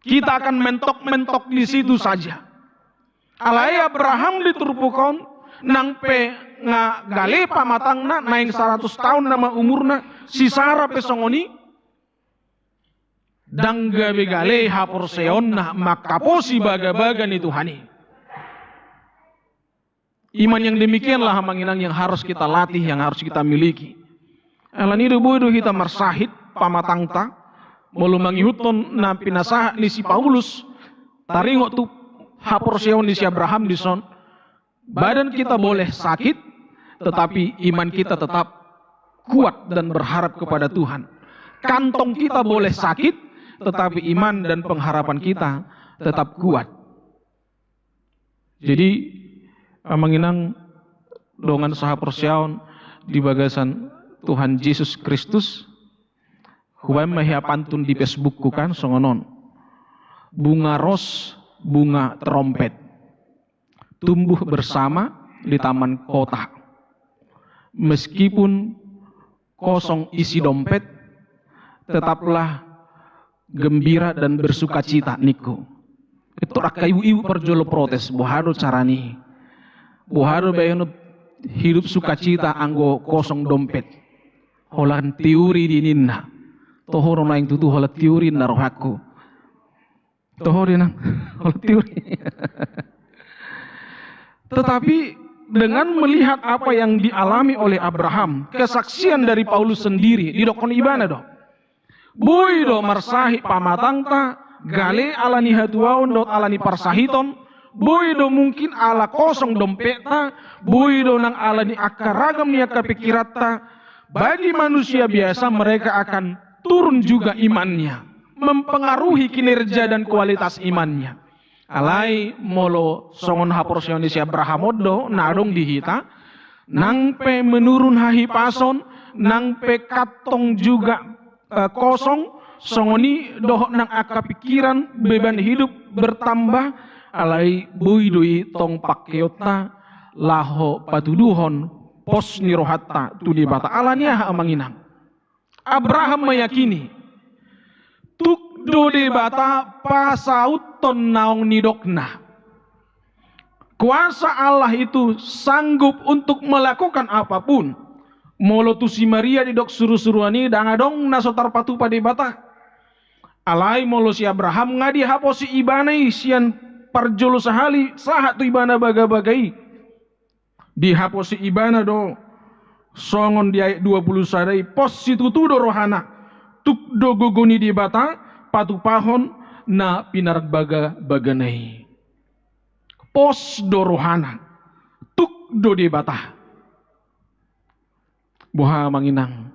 Kita akan mentok-mentok di situ saja. Alai Abraham diturpukon nang pe nga gale pamatangna naing 100 tahun nama umurna si Sarah pesongoni dang gabe gale hapor seonna makaposi baga-baga ni Tuhani. Iman yang demikianlah manginang yang harus kita latih, yang harus kita miliki. Alanido bodo kita mersahit pamatangta mulu mangihuton na pinasaha ni si Paulus taringo tu hapor seon ni si Abraham di son. Badan kita boleh sakit tetapi iman kita tetap kuat dan berharap kepada Tuhan. Kantong kita boleh sakit tetapi iman dan pengharapan kita tetap kuat. Jadi manginang dongan saha persiaon di bagasan Tuhan Yesus Kristus huway mahia pantun di Facebookku kan songonon bunga ros bunga trompet tumbuh bersama di taman kota meskipun kosong isi dompet tetaplah gembira dan bersukacita niku. Itu raka ibu-ibu perjolo protes bohado carani bohado bayano hidup sukacita anggo kosong dompet holan teori di ninna tohoro naing tutu hola teori na rohaku tohoro nang hola teori. Tetapi dengan melihat apa yang dialami oleh Abraham, kesaksian dari Paulus sendiri di dokon ibana do boy do marsahi pamatangta gale alani hatuaon dot alani parsahiton boido mungkin ala kosong dompetna, boido nang ala ni akaragam ni akapikiratta. Bagi manusia biasa mereka akan turun juga imannya, mempengaruhi kinerja dan kualitas imannya. Alai molo songon haporsioni si Abrahamodo nadong dihita, nang pe menurun hahi pason, nang pe katong juga kosong, songoni dohok nang akapikiran beban hidup bertambah, alai buidui tong pakyota laho patuduhon pos nirohatta tudi bata alania amanginang. Abraham meyakini tuk dode bata pasauton naong nidokna. Kuasa Allah itu sanggup untuk melakukan apapun. Molo tu si Maria didok suruh-suruani dangadong nasotar patu pada bata. Alai molo si Abraham ngadi haposi ibanai sian parjolo sahali sahat tu ibana baga-bagai. Di haposi ibana do songon di ayat 20 sadai pos situ tu do rohana tuk do gogoni di bata patu pahon na pinarag baganai pos do rohana tuk do di bata boha manginang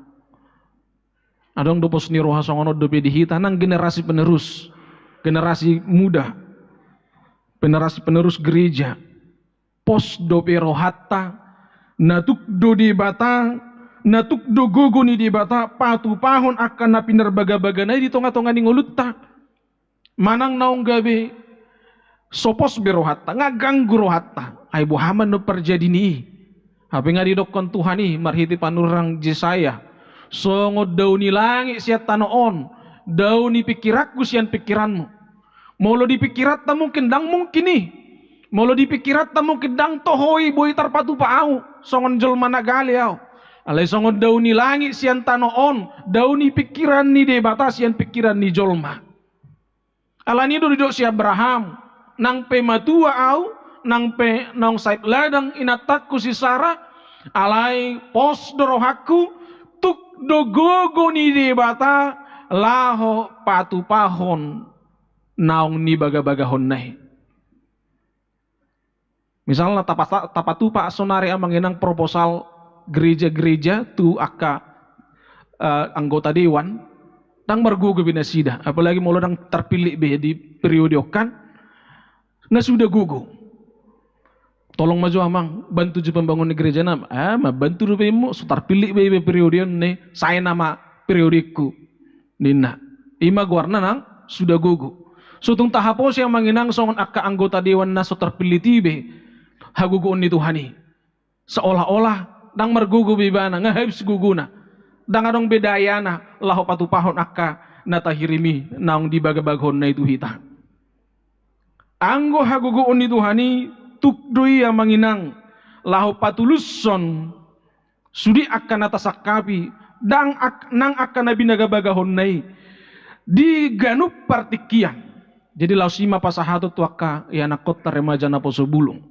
adong do pos ni roha songono do bedihita nang generasi penerus, generasi muda, generasi penerus gereja pos do perohatta natuk do di bata natuk do gogoni di bata patu pahon akan na pinerbaga-baganay di tonga-tonga ni ngulutta manang naong gabi sopos berohatta ngaganggu rohatta ay buhaman no perjadi ni hape nga didokon Tuhan ni marhiti panurang Jesaya songod daw ni langit siya tanoon daw ni pikirakku siyan pikiranmu molo dipikirat ta mungkin dang mungkin ni molo dipikirat ta mungkin dang tohoi boy tarpatu paau songon jolma nagaliaw alay songon daw ni langit siyan tanoon daw ni pikiran ni debata siyan pikiran ni jolma alani do didok si Abraham nang pe matua au nang pe nang saip ladang inatakku si Sarah alay pos dorohaku tuk dogogo ni debata laho patu pahon naong ni baga-bagahon nahi. Misalnya tapatu pak sonari amanginang proposal gereja-gereja tu aka anggota dewan tang margugo binasida apalagi mau dang terpilih be di periode okan na sudah gugu tolong maju amang bantu ju pembangunan gereja nam bantu rupemu sutar pilih be periode ne saya nama periodeku nina ima guarna nang sudah gugu sutung tahapos yang manginang songon aka anggota dewan na sutar pilih tibe haguguon ni Tuhani seolah-olah dang margugu bibana ngahabis guguna dang adong bedayana laho patupahon akka natahirimi naong di baga-baghon na itu hita anggo haguguon ni Tuhani tukdoi yang manginang laho patuluson sudi akan natasakapi dang nang akan nabi nagabagahon nai di ganup partikian jadi lausima pasahato tuaka ya nakota remaja na poso bulung.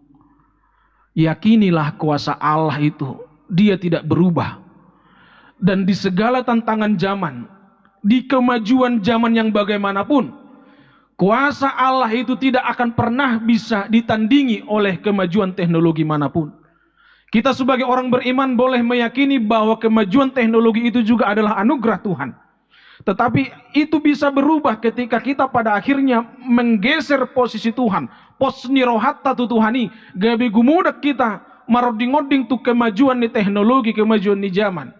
Yakinilah kuasa Allah itu, dia tidak berubah. Dan di segala tantangan zaman, di kemajuan zaman yang bagaimanapun, kuasa Allah itu tidak akan pernah bisa ditandingi oleh kemajuan teknologi manapun. Kita sebagai orang beriman boleh meyakini bahwa kemajuan teknologi itu juga adalah anugerah Tuhan. Tetapi itu bisa berubah ketika kita pada akhirnya menggeser posisi Tuhan. Pos nirohatta tu Tuhani. Gabi gumudak kita maroding-oding tu kemajuan ni teknologi, kemajuan ni zaman.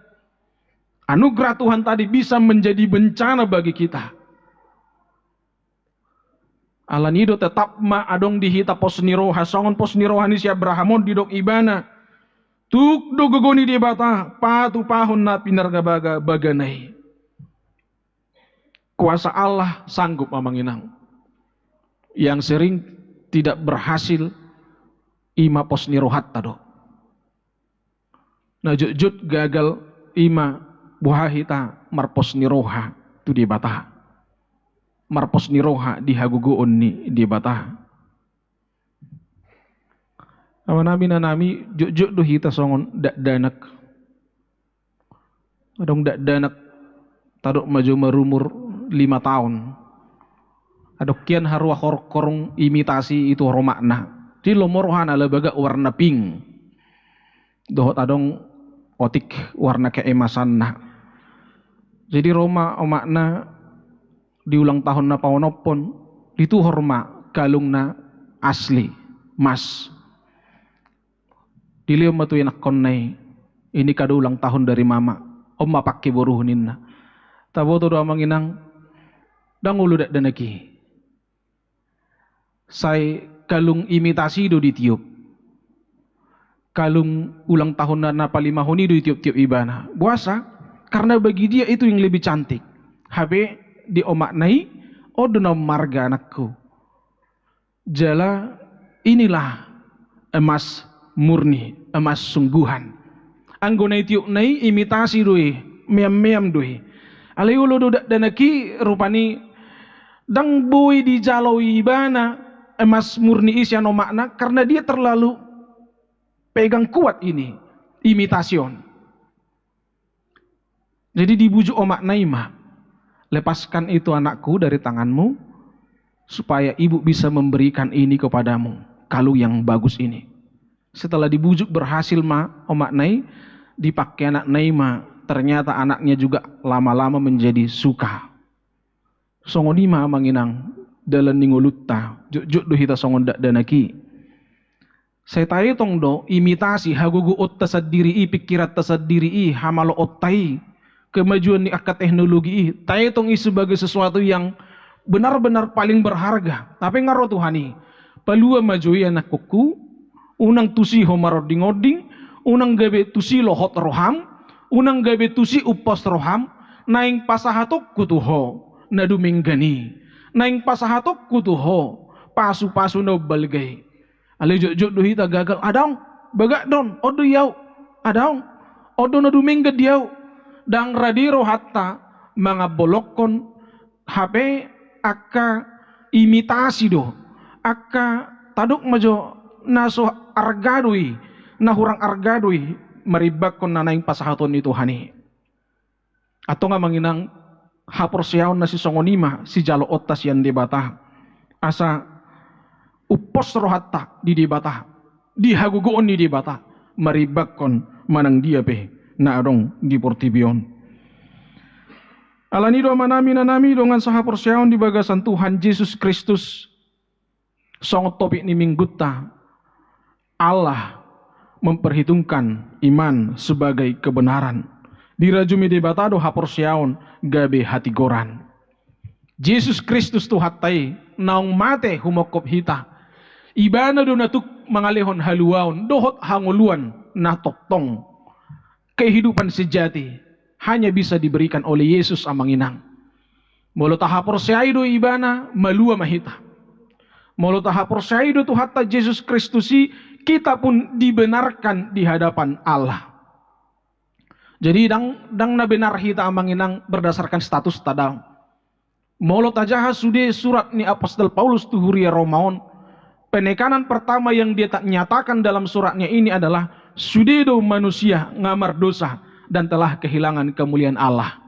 Anugerah Tuhan tadi bisa menjadi bencana bagi kita. Alanido tetap ma adong dihita pos niroha. Songon pos niroha ni si Abrahamon didok ibana. Tuk dogogoni di bata. Patu pahun na pinargabaga baganay. Kuasa Allah sanggup memanginang. Yang sering tidak berhasil ima pos nirohat tado. Nah jut gagal ima buhahita marpos niroha tu di bata. Marpos niroha di haguguon ni di bata. Awan nami jut do hita songon dak danak. Adong dak danak tadok maju merumur 5 tahun Adokian harwa korong imitasi itu romakna. Di lomorohan ala baga warna pink. Dohot adong otik warna keemasan na. Jadi Roma omakna di ulang tahun na paonopon itu horma kalung na asli mas. Dilihat matu enak konai ini kado ulang tahun dari mama. Om pakai boruhunin na. Tabo tu doa manginang dang ulu dak danaki. Sai kalung imitasi do ditiup. Kalung ulang tahun na palimahoni do ditiup-tiup ibana. Buasa karena bagi dia itu yang lebih cantik. Habe di omaknai odona marga anakku. Jala inilah emas murni, emas sungguhan. Anggona tiup nai imitasi doi, meam doi. Alayulo do danaki rupani dang boy di jalau ibana emas murni isya no makna karena dia terlalu pegang kuat ini imitasion. Jadi dibujuk omak naima, lepaskan itu anakku dari tanganmu supaya ibu bisa memberikan ini kepadamu, kalung yang bagus ini. Setelah dibujuk berhasil omak nai dipakai anak naima, ternyata anaknya juga lama-lama menjadi suka. Songonima manginang dalam ningolutta juk do hita songon dak danaki. Saya tahu tong do imitasi hagugu otta sadiri pikirat tasadiri hamalo ottai kemajuan ni akad teknologi tahu tong sebagai sesuatu yang benar-benar paling berharga. Tapi ngaro Tuhani palua majui anak kuku unang tusi homarod dingoding unang gabe tusi lohot roham unang gabe tusi upos roham naing pasahatok kutuho nadu menggani naing pasahatok kutuho pasu-pasu no balgay ale jok do hita gagal adang bagak don odo yaw adang odo nadu menggad yaw dang radiro hatta mga bolokon HP aka imitasi do aka taduk majo naso argadui na hurang argadui maribak kon nanaing pasahaton itu hani atau nga manginang hapor siyaw na si songonima si jalo otas yan debata asa upos rohatta di debata dihagugoon ni debata maribak kon manang dia pe na adong di portibion alanido manami nanami dongan sahapor siyaw di bagasan Tuhan Yesus Kristus songot topik ni minggutta Allah memperhitungkan iman sebagai kebenaran. Dirajumi debatado hapor siyaon gabe hati goran. Yesus Kristus tu hatai naung mate humokop hita. Ibana do natuk mangalehon haluaon dohot hanguluan na toktong. Kehidupan sejati hanya bisa diberikan oleh Yesus amanginang. Molo tahapor siyaido ibana malua mahita. Molo tahapor siyaido tu hatta Yesus Kristusi kita pun dibenarkan di hadapan Allah. Jadi dang na benar hita amanginang berdasarkan status tadang. Molo tajaha sude surat ni Apostol Paulus tuhuria Romaon. Penekanan pertama yang dia tak nyatakan dalam suratnya ini adalah sudedo manusia ngamar dosa dan telah kehilangan kemuliaan Allah.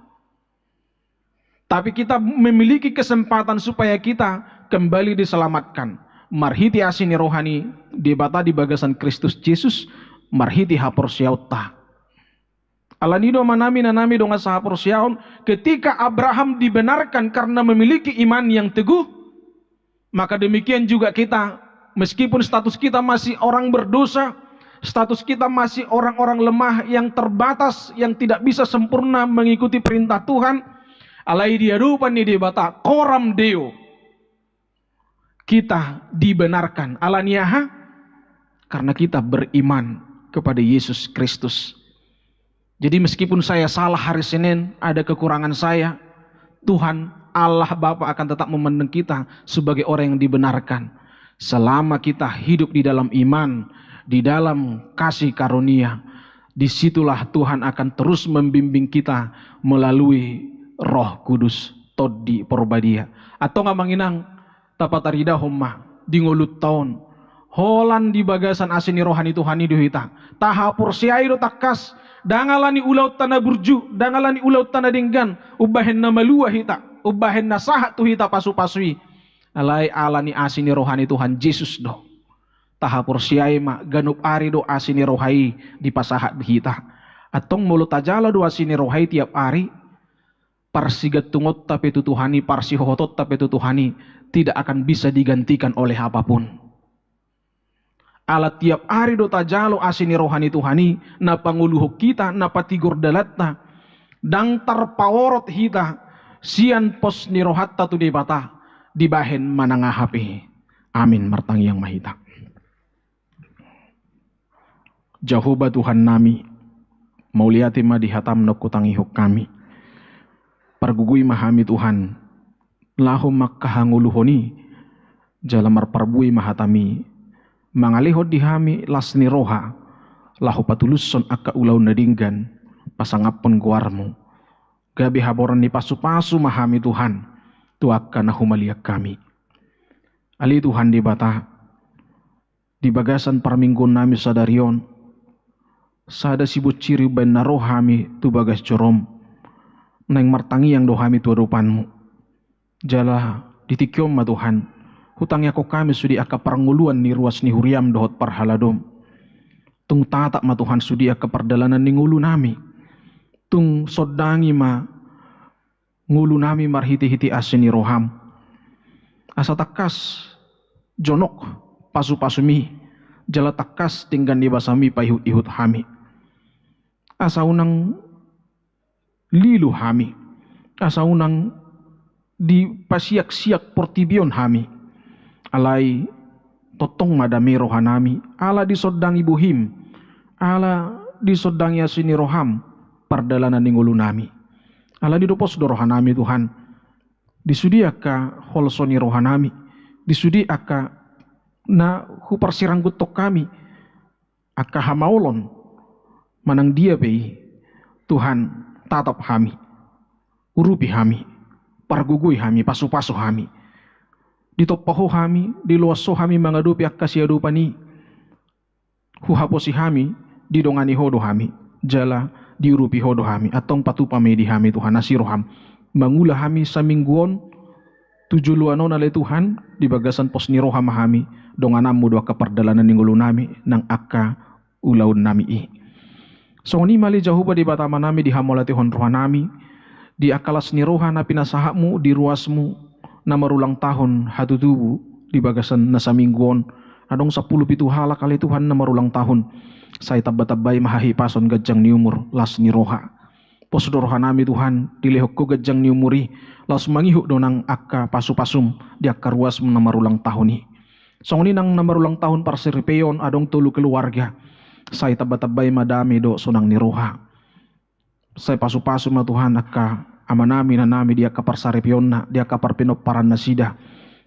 Tapi kita memiliki kesempatan supaya kita kembali diselamatkan. Marhiti asini rohani debata di bagasan Kristus Yesus marhiti hapor siauta. Alanido manami nanami donga sahapor siaun ketika Abraham dibenarkan karena memiliki iman yang teguh, maka demikian juga kita meskipun status kita masih orang berdosa, status kita masih orang-orang lemah yang terbatas yang tidak bisa sempurna mengikuti perintah Tuhan, alai diadupan ni debata koram deo. Kita dibenarkan alaniaha karena kita beriman kepada Yesus Kristus. Jadi meskipun saya salah hari Senin, ada kekurangan saya, Tuhan Allah Bapa akan tetap memandang kita sebagai orang yang dibenarkan. Selama kita hidup di dalam iman, di dalam kasih karunia, disitulah Tuhan akan terus membimbing kita melalui Roh Kudus todi porbadia. Atau nggak manginang tapatarida homma di ngolut tahun holan di bagasan asini rohani Tuhani duhita tahapur siaido takas dangalani ulau tanah burju dangalani ulau tanah denggan ubahen nama luah hita ubahen nasahat tuhita pasu-pasui alai ala ni asini rohani Tuhan Yesus do tahapur siai ma ganup ari do asini rohai di pasahat hita atong mulut tajala do asini rohai tiap ari parsigat tungot tapi itu Tuhani parsi hotot tapi itu Tuhani tidak akan bisa digantikan oleh apapun. Ala tiap hari do tajalo asini rohani Tuhani na panguluhuk kita na patigur dalatna dang tarpaworot hita sian pos ni rohatta tu debata dibahen manangahapi. Amin martang yang mahita. Jehovah Tuhan nami mauliati ma dihatam no kutangihuk kami. Pargugui mahami Tuhan lahum makkahanguluhoni jalamar parbui mahatami mangalihod dihami lasni roha lahu patuluson akka ulau nadinggan pasangapon guarmu gabi haboran ni pasu-pasu mahami Tuhan tu akka nahumaliak kami ali Tuhan di bata di bagasan parminggon nami sadarion sada sibut ciri ben narohami tu bagas corom neng martangi yang dohami tu adupanmu jala ditikyom ma Tuhan hutangnya ko kami sudi aka paranguluan ni ruas ni huriam dohot parhaladom tung tatak ma Tuhan sudi aka pardalanan ni ngulu nami tung sodangi ma ngulu nami marhiti-hiti asin ni roham asa takas jonok pasu-pasumi jala takas tinggan di basami paihut-ihut hami asa unang lilu hami asa unang di pasiak-siak portibion hami alai totong madami rohanami ala disodang ibuhim ala disodang yasini roham pardalanan ningulu nami ala didopos do rohanami Tuhan disudi aka holsoni rohanami disudi aka na huparsiranggut tok kami aka hamaulon manang dia bei Tuhan tatap hami urupi hami pargugui hami pasu-pasu hami ditopaho hami diluaso hami mangadupi akka siadupani huhaposi hami didongani hodo hami jala diurupi hodo hami atong patupame di hami Tuhan nasiroham mangula hami samingguon tujuluanon ale Tuhan di bagasan pos niroham hami donganamu do akka pardalanan ninggulu nami nang akka ulaun nami i so ni mali Jehovah di batama nami di hamolati honroha nami di akalas ni roha na pinasahakmu di ruasmu na marulang tahun hatutubu di bagasan na samingguon adong 10 hala kali Tuhan na marulang tahun say tabatabay mahahipason gadyang ni umur las ni roha posdo roha nami Tuhan dilehok ko gadyang ni umuri las mangihuk do nang akka pasu-pasum di akka ruasmu na marulang tahun ni so ni nang na marulang tahun parsiripeyon adong tulu keluarga say tabatabay madami do sunang ni roha say pasu-pasu ma Tuhan akka amanami na nami dia kaparsaripion na dia kaparpinoparan na sida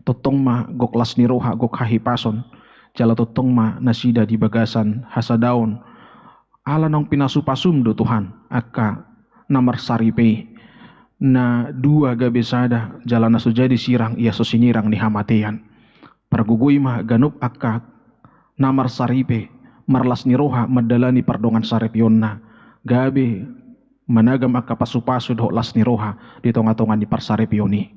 totong ma goklas ni roha gok hahipason jala totong ma nasida di bagasan hasadaon ala nang pinasupasum do Tuhan akka namar saripe na dua gabesada jala na sujadi sirang ia sosinirang ni hamatean pargugui ma ganup akka namar saripe marlas ni roha madalani pardongan saripion na gabe managam akka pasu-pasu do las ni roha di tonga-tonga ni parsaripioni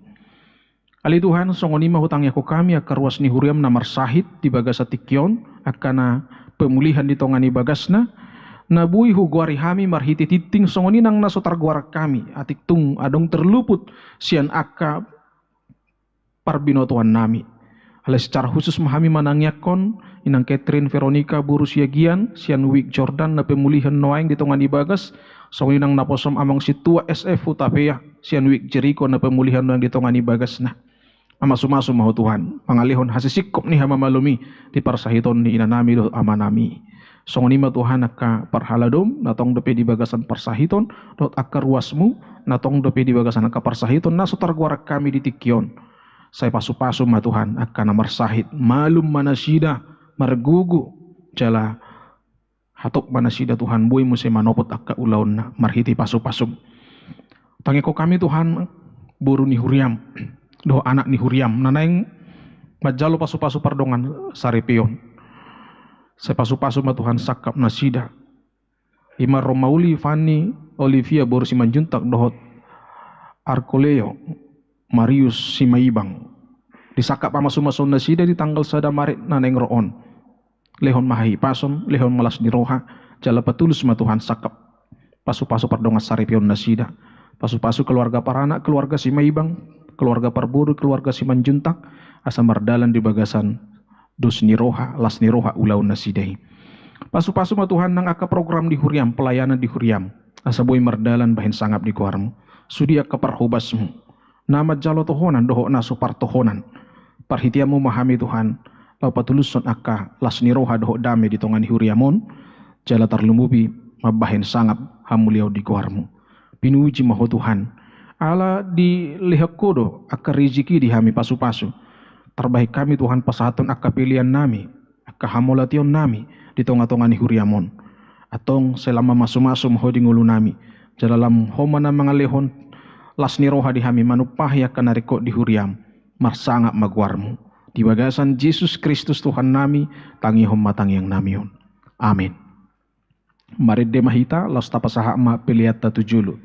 ali Tuhan songoni mahutangnya ko kami akka ruas ni huriam na marsahit di bagas atikyon akka na pemulihan di tonga ni bagasna nabui huguari hami marhiti titing songoni nang nasotarguar kami atiktung adong terluput sian akka parbinotuan nami ala secara khusus mahami manangyakon inang Catherine Veronica Burusia Gian sian Wik Jordan na pemulihan noaing di tonga ni bagas songoni nang naposom amang situa SF Utapea sian Wik Jericho na pemulihan noaing di tonga ni bagas na amasumasu mahu Tuhan pangalihon hasisikop ni hamamalumi di parsahiton ni inanami do amanami songoni ma Tuhan akka parhaladom natong dope di bagasan parsahiton dot akka ruasmu natong dope di bagasan akka parsahiton na sutarguar kami di tikyon say pasu-pasu ma Tuhan akka na marsahit malum manasida margugu jala hatok manasida Tuhan buhay mo si manopot akka ulaw na marhiti pasu-pasum tangi ko kami Tuhan buru ni Huriam do anak ni Huriam nanayang majalo pasu-pasu pardongan saripion say pasu-pasu ma Tuhan sakap nasida ima Romauli Fanny Olivia boru si manjuntak dohot Arkoleo Marius Simaibang Disakap pamasu-masun na sida di tanggal sada marit na neng roon. Lehon mahi pason, lehon malas ni roha, jala patulus matuhan sakap. Pasu-pasu pardonga saripion na sida. Pasu-pasu keluarga parana, keluarga si Maibang, keluarga parburu, keluarga si Manjuntak, asa mardalan di bagasan dos ni roha, las ni roha ulau na sidai. Pasu-pasu matuhan nang aka program di huriam, pelayanan di huriam. Asa boy mardalan bahin sangap di kuarmu. Sudi aka parhubasmu. Nama jalo tohonan doho na supar tohonan. Parhitiamu mahami Tuhan, lau patuluson akka las ni roha doho dame di tongan huriamon, jala tarlumubi mabahin sangap hamuliau di kuarmu. Pinuji maho Tuhan, ala di lehakodo akka riziki di hami pasu-pasu. Terbaik kami Tuhan pasahaton akka pilihan nami, akka hamolation nami di tonga-tongan huriamon. Atong selama masu-masu maho di ngulu nami, jala lam homa na mga lehon, las ni roha di hami manupahi akka nariko di huriam. Marsangap magwarmu. Di bagasan Yesus Kristus Tuhan nami, tangi humatang yang namion. Amin. Marid de mahita, las tapasaha ma pilihat tatujulu.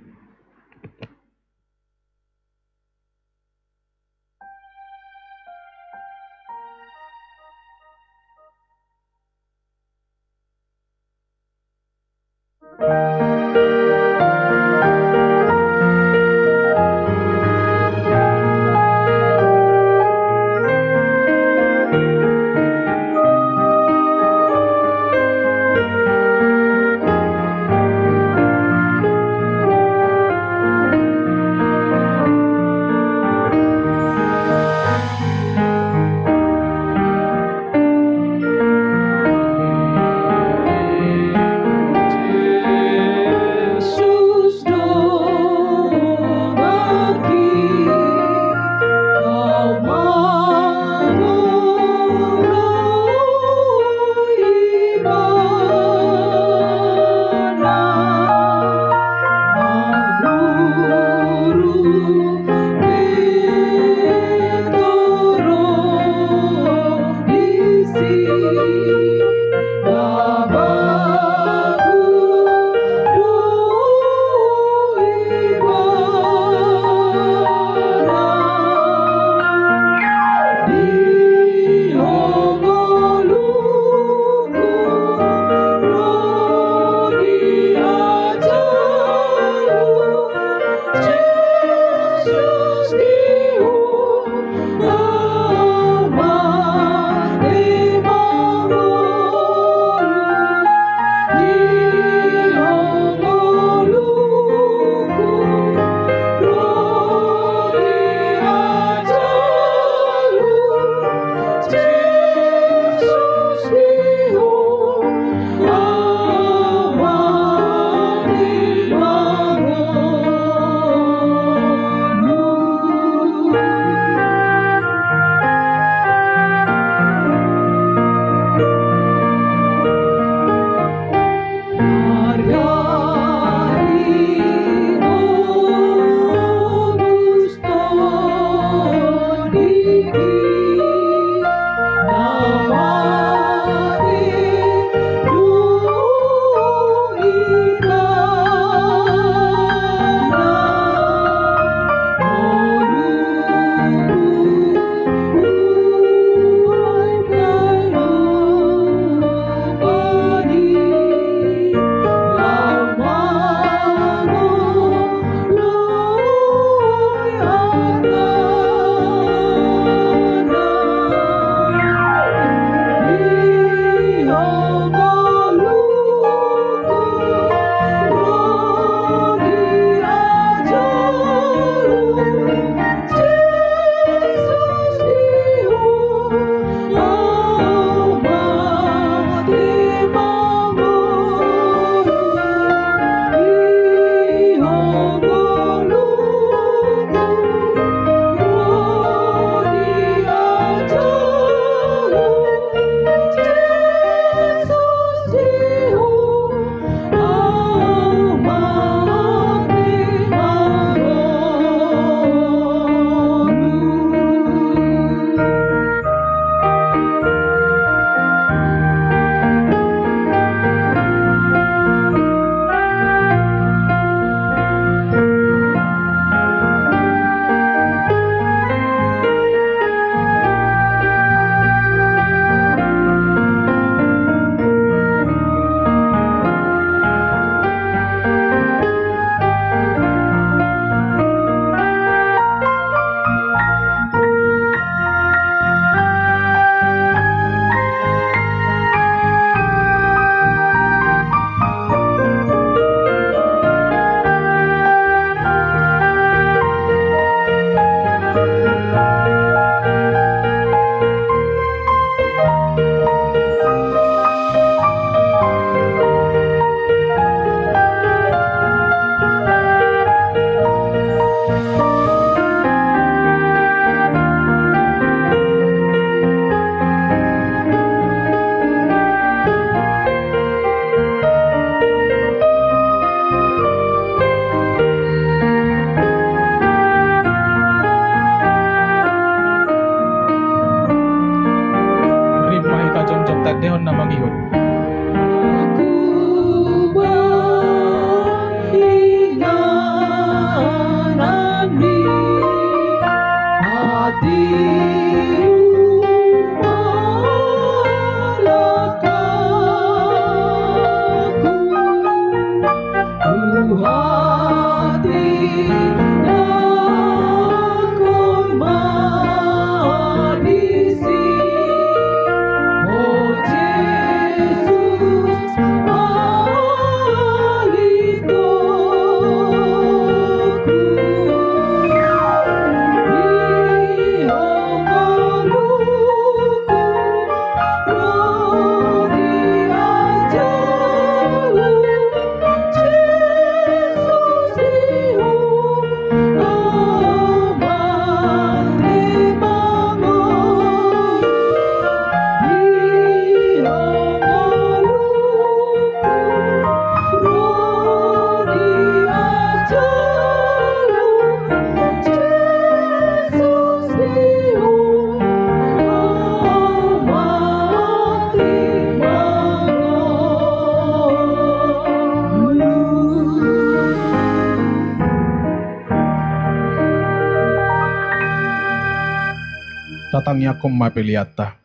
tatangnya kom mapeliata.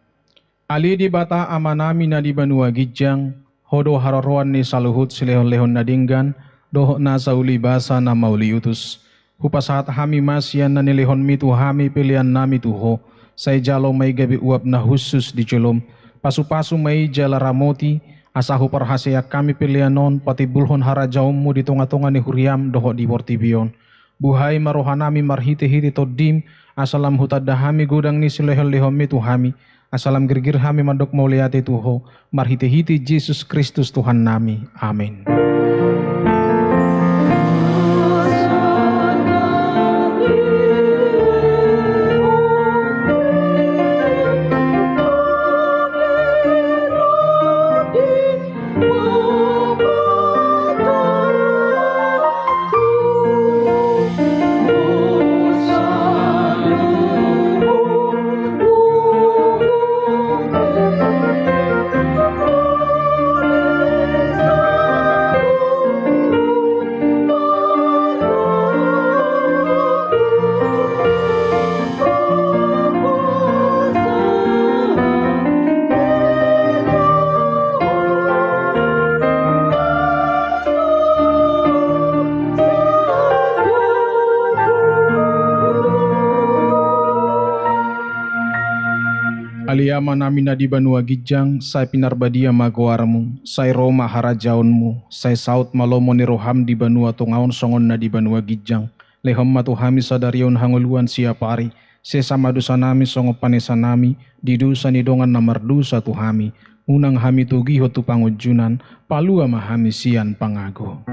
Ali di bata amanami na di banua gijang, hodo hararuan ni saluhut silehon-lehon na dinggan, doho na sauli basa na mauli utus. Hupasahat hami masyan na nilehon mitu hami pilihan nami tuho, say jalo may gabi uap na husus di culom, pasu-pasu may jala ramoti, asahu parhasya kami pilihan non, pati bulhon harajaum mo di tunga-tunga ni huriam doho di portibion. Buhay marohanami marhiti-hiti todim, asalam hutadahami gudang ni silehon-lehon mitu hami, asalam girgir hami mandok mauliati tuho, marhiti-hiti Yesus Kristus Tuhan nami. Amin. Aliyama namin na di banua gijang, say pinarbadia magoarmu, say Roma harajaonmu, say saut malomo ni roham di banua tungaon songon na di banua gijang, lehom matuhami sadarion hanguluan siapari, sesama dosa nami songo panesa nami, di dosa ni dongan na mardusa tuhami, unang hami tugiho tu pangujunan, palua mahami sian pangago.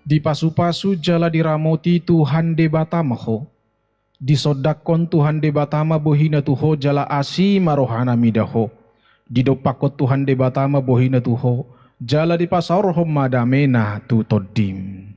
Di pasu-pasu jala diramoti Tuhan de batamaho, di sodakon Tuhan de batama bohina tuho jala asi marohana midaho, di dopakot Tuhan de batama bohina tuho, jala di pasar madamena tu todim.